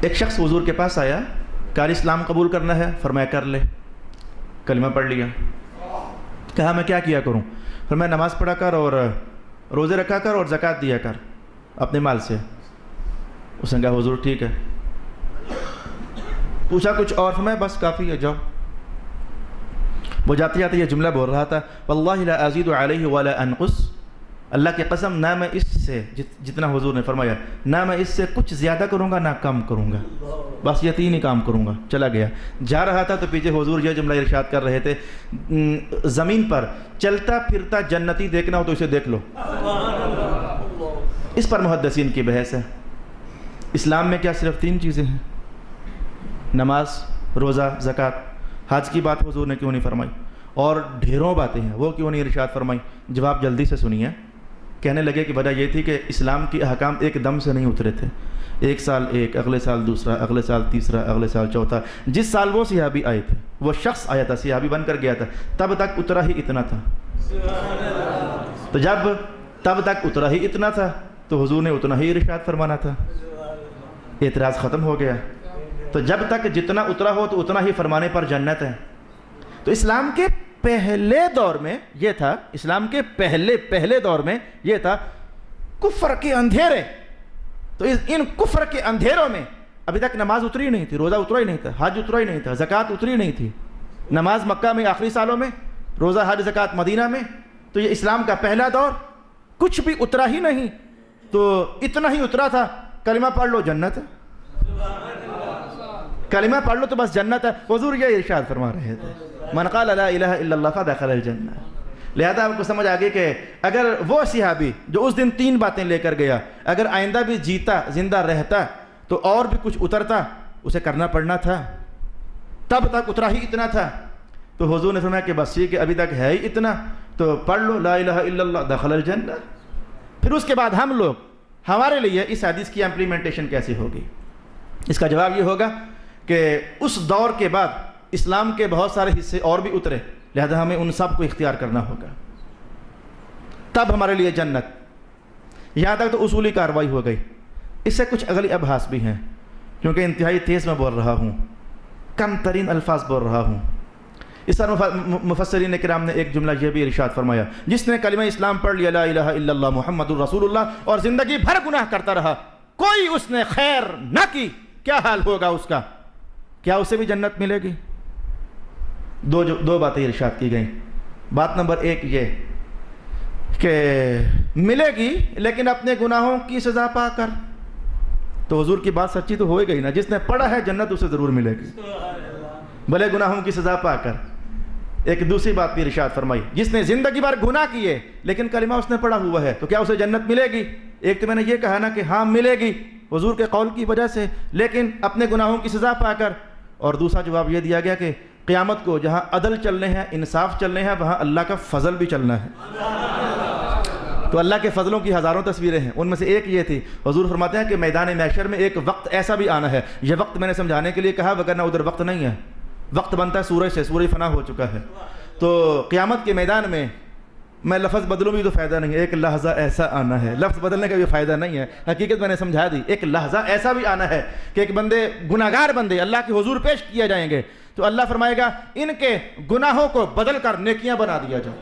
ایک شخص حضور کے پاس آیا، کہا اسلام قبول کرنا ہے، فرمایا کر لے، کلمہ پڑھ لیا۔ کہا میں کیا کیا کروں؟ فرمایا نماز پڑھا کر اور روزے رکھا کر اور زکوٰۃ دیا کر اپنے مال سے۔ اس نے کہا حضور ٹھیک ہے۔ پوچھا کچھ اور؟ فرمایا بس کافی ہے، جاؤ۔ وہ جاتے جاتے یہ جملہ بول رہا تھا واللہ لا ازید علیہ ولا انقص، اللہ کی قسم نہ میں اس سے جتنا حضور نے فرمایا نہ میں اس سے کچھ زیادہ کروں گا نہ کم کروں گا، بس یہ 3 ہی کام کروں گا۔ چلا گیا، جا رہا تھا تو پیچھے حضور یہ جملہ ارشاد کر رہے تھے زمین پر چلتا پھرتا جنتی دیکھنا ہو تو اسے دیکھ لو۔ اس پر محدثین کی بحث ہے۔ اسلام میں کیا صرف 3 چیزیں ہیں؟ نماز، روزہ، زکوٰۃ۔ حج کی بات حضور نے کیوں نہیں فرمائی؟ اور ڈھیروں باتیں ہیں، وہ کیوں نہیں ارشاد فرمائی؟ جواب جلدی سے سنیے۔ کہنے لگے کہ وجہ یہ تھی کہ اسلام کی احکام ایک دم سے نہیں اترے تھے، ایک سال ایک، اگلے سال دوسرا، اگلے سال تیسرا، اگلے سال چوتھا۔ جس سال وہ صحابی آئے تھے وہ شخص آیا تھا صحابی بن کر گیا تھا, تب تک اترا ہی اتنا تھا. تو جب تب تک اترا ہی اتنا تھا تو حضور نے اتنا ہی ارشاد فرمانا تھا. اعتراض ختم ہو گیا. تو جب تک جتنا اترا ہو تو اتنا ہی فرمانے پر جنت ہے. تو اسلام کے پہلے دور میں یہ تھا, اسلام کے پہلے دور میں یہ تھا کفر کے اندھیرے. تو ان کفر کے اندھیروں میں ابھی تک نماز اتری نہیں تھی, روزہ اترا ہی نہیں تھا, حج اترا ہی نہیں تھا, زکوٰۃ اتری نہیں تھی. نماز مکہ میں آخری سالوں میں, روزہ حج زکوٰۃ مدینہ میں. تو یہ اسلام کا پہلا دور, کچھ بھی اترا ہی نہیں. تو اتنا ہی اترا تھا, کلمہ پڑھ لو جنت ہے, کلمہ پڑھ لو تو بس جنت ہے. حضور یہ ارشاد فرما رہے تھے من قال لا الہ الا اللہ فدخل الجنہ. لہذا آپ کو سمجھ آگے کہ اگر وہ صحابی جو اس دن 3 باتیں لے کر گیا, اگر آئندہ بھی جیتا زندہ رہتا تو اور بھی کچھ اترتا, اسے کرنا پڑنا تھا. تب تک اترا ہی اتنا تھا. تو حضور نے فرمایا کہ بس یہ کہ ابھی تک ہے ہی اتنا, تو پڑھ لو لا الہ الا اللہ دخل الجنہ. پھر اس کے بعد ہم لوگ, ہمارے لیے اس حدیث کی امپلیمنٹیشن کیسے ہوگی؟ اس کا جواب یہ ہوگا کہ اس دور کے بعد اسلام کے بہت سارے حصے اور بھی اترے, لہذا ہمیں ان سب کو اختیار کرنا ہوگا, تب ہمارے لیے جنت. یہاں تک تو اصولی کارروائی ہو گئی. اس سے کچھ اگلی ابحاث بھی ہیں, کیونکہ انتہائی تیز میں بول رہا ہوں, کم ترین الفاظ بول رہا ہوں. اس طرح مفسرین کرام نے ایک جملہ یہ بھی ارشاد فرمایا, جس نے کلمہ اسلام پڑھ لیا لا الہ الا اللہ محمد الرسول اللہ اور زندگی بھر گناہ کرتا رہا, کوئی اس نے خیر نہ کی, کیا حال ہوگا اس کا؟ کیا اسے بھی جنت ملے گی؟ دو باتیں ارشاد کی گئیں. بات نمبر 1 یہ کہ ملے گی لیکن اپنے گناہوں کی سزا پا کر. تو حضور کی بات سچی تو ہوئے گئی نا, جس نے پڑھا ہے جنت اسے ضرور ملے گی, بھلے گناہوں کی سزا پا کر. ایک دوسری بات بھی ارشاد فرمائی, جس نے زندگی بھر گناہ کیے لیکن کلمہ اس نے پڑھا ہوا ہے, تو کیا اسے جنت ملے گی؟ ایک تو میں نے یہ کہا نا کہ ہاں ملے گی حضور کے قول کی وجہ سے, لیکن اپنے گناہوں کی سزا پا کر. اور دوسرا جواب یہ دیا گیا کہ قیامت کو جہاں عدل چلنے ہیں, انصاف چلنے ہیں, وہاں اللہ کا فضل بھی چلنا ہے. تو اللہ کے فضلوں کی ہزاروں تصویریں ہیں, ان میں سے ایک یہ تھی. حضور فرماتے ہیں کہ میدان محشر میں ایک وقت ایسا بھی آنا ہے, یہ وقت میں نے سمجھانے کے لیے کہا وگرنہ ادھر وقت نہیں ہے. وقت بنتا ہے سورج سے, سورج فنا ہو چکا ہے. تو قیامت کے میدان میں میں لفظ بدلوں بھی تو فائدہ نہیں ہے, ایک لحظہ ایسا آنا ہے, لفظ بدلنے کا بھی فائدہ نہیں ہے, حقیقت میں نے سمجھا دی. ایک لحظہ ایسا بھی آنا ہے کہ ایک بندے, گناہگار بندے اللہ کے حضور پیش کیے جائیں گے, تو اللہ فرمائے گا ان کے گناہوں کو بدل کر نیکیاں بنا دیا جائے.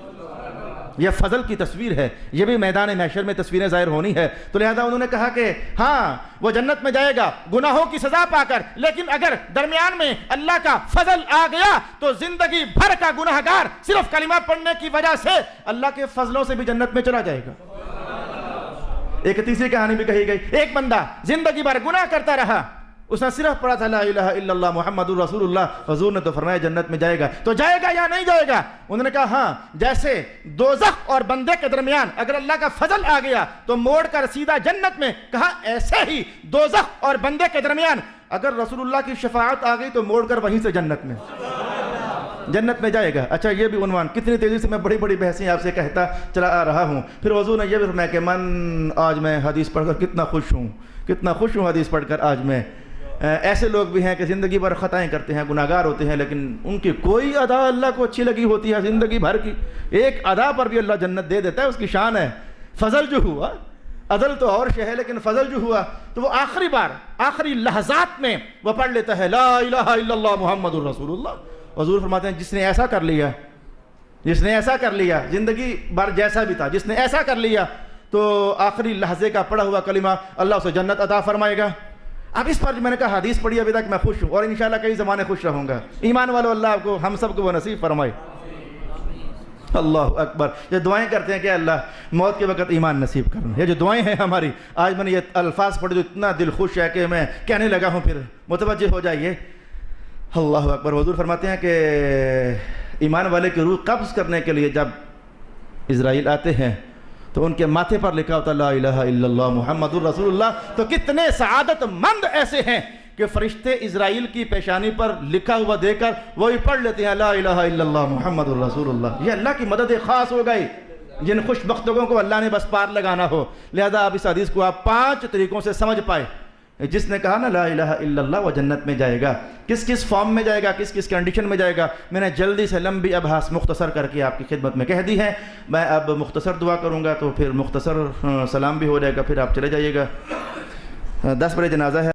یہ فضل کی تصویر ہے, یہ بھی میدان محشر میں تصویریں ظاہر ہونی ہے. تو لہذا انہوں نے کہا کہ ہاں وہ جنت میں جائے گا گناہوں کی سزا پا کر, لیکن اگر درمیان میں اللہ کا فضل آ گیا تو زندگی بھر کا گناہگار صرف کلمہ پڑھنے کی وجہ سے اللہ کے فضلوں سے بھی جنت میں چلا جائے گا. ایک تیسری کہانی بھی کہی گئی, ایک بندہ زندگی بھر گناہ کرتا رہا, اس نے صرف پڑھا تھا لا الہ الا اللہ محمد الرسول اللہ, حضور نے تو فرمایا جنت میں جائے گا. تو جائے گا یا نہیں جائے گا؟ انہوں نے کہا ہاں, جیسے دوزخ اور بندے کے درمیان اگر اللہ کا فضل آ گیا تو موڑ کر سیدھا جنت میں. کہا ایسے ہی دوزخ اور بندے کے درمیان اگر رسول اللہ کی شفاعت آ گئی تو موڑ کر وہیں سے جنت میں جائے گا. اچھا یہ بھی عنوان, کتنی تیزی سے میں بڑی بڑی بحثیں آپ سے کہتا چلا آ رہا ہوں. پھر حضور نے یہ بھی فرمایا کہ آج میں حدیث پڑھ کر کتنا خوش ہوں حدیث پڑھ کر. آج میں ایسے لوگ بھی ہیں کہ زندگی بھر خطائیں کرتے ہیں, گناہگار ہوتے ہیں, لیکن ان کی کوئی ادا اللہ کو اچھی لگی ہوتی ہے زندگی بھر کی, ایک ادا پر بھی اللہ جنت دے دیتا ہے, اس کی شان ہے. فضل جو ہوا, عدل تو اور شے ہے, لیکن فضل جو ہوا تو وہ آخری بار آخری لحظات میں وہ پڑھ لیتا ہے لا الہ الا اللہ محمد الرسول اللہ. حضور فرماتے ہیں جس نے ایسا کر لیا زندگی بھر جیسا بھی تھا, جس نے ایسا کر لیا تو آخری لحظے کا پڑھا ہوا کلمہ اللہ اسے جنت عطا فرمائے گا. اب اس پر جو میں نے کہا حدیث پڑھی ابھی تک میں خوش ہوں, اور انشاءاللہ کئی زمانے خوش رہوں گا. ایمان والو اللہ آپ کو ہم سب کو وہ نصیب فرمائے. اللہ اکبر. یہ دعائیں کرتے ہیں کہ اللہ موت کے وقت ایمان نصیب کرنا. یہ جو دعائیں ہیں ہماری, آج میں نے یہ الفاظ پڑھے جو اتنا دل خوش ہے کہ میں کہنے لگا ہوں, پھر متوجہ ہو جائیے. اللہ اکبر. حضور فرماتے ہیں کہ ایمان والے کی روح قبض کرنے کے لیے جب اسرائیل آتے ہیں تو ان کے ماتھے پر لکھا ہوتا لا الہ الا اللہ محمد الرسول اللہ. تو کتنے سعادت مند ایسے ہیں کہ فرشتے اسرائیل کی پیشانی پر لکھا ہوا دے کر وہی پڑھ لیتے ہیں لا الہ الا اللہ محمد الرسول اللہ. یہ اللہ کی مدد خاص ہو گئی جن خوش بختوں کو اللہ نے بس پار لگانا ہو. لہذا آپ اس حدیث کو آپ 5 طریقوں سے سمجھ پائے. جس نے کہا نا لا الہ الا اللہ وہ جنت میں جائے گا، کس کس فارم میں جائے گا، کس کس کنڈیشن میں جائے گا، میں نے جلدی سے لمبی ابحاث مختصر کر کے آپ کی خدمت میں کہہ دی ہے۔ میں اب مختصر دعا کروں گا تو پھر مختصر سلام بھی ہو جائے گا، پھر آپ چلے جائیے گا۔ 10 بجے جنازہ ہے۔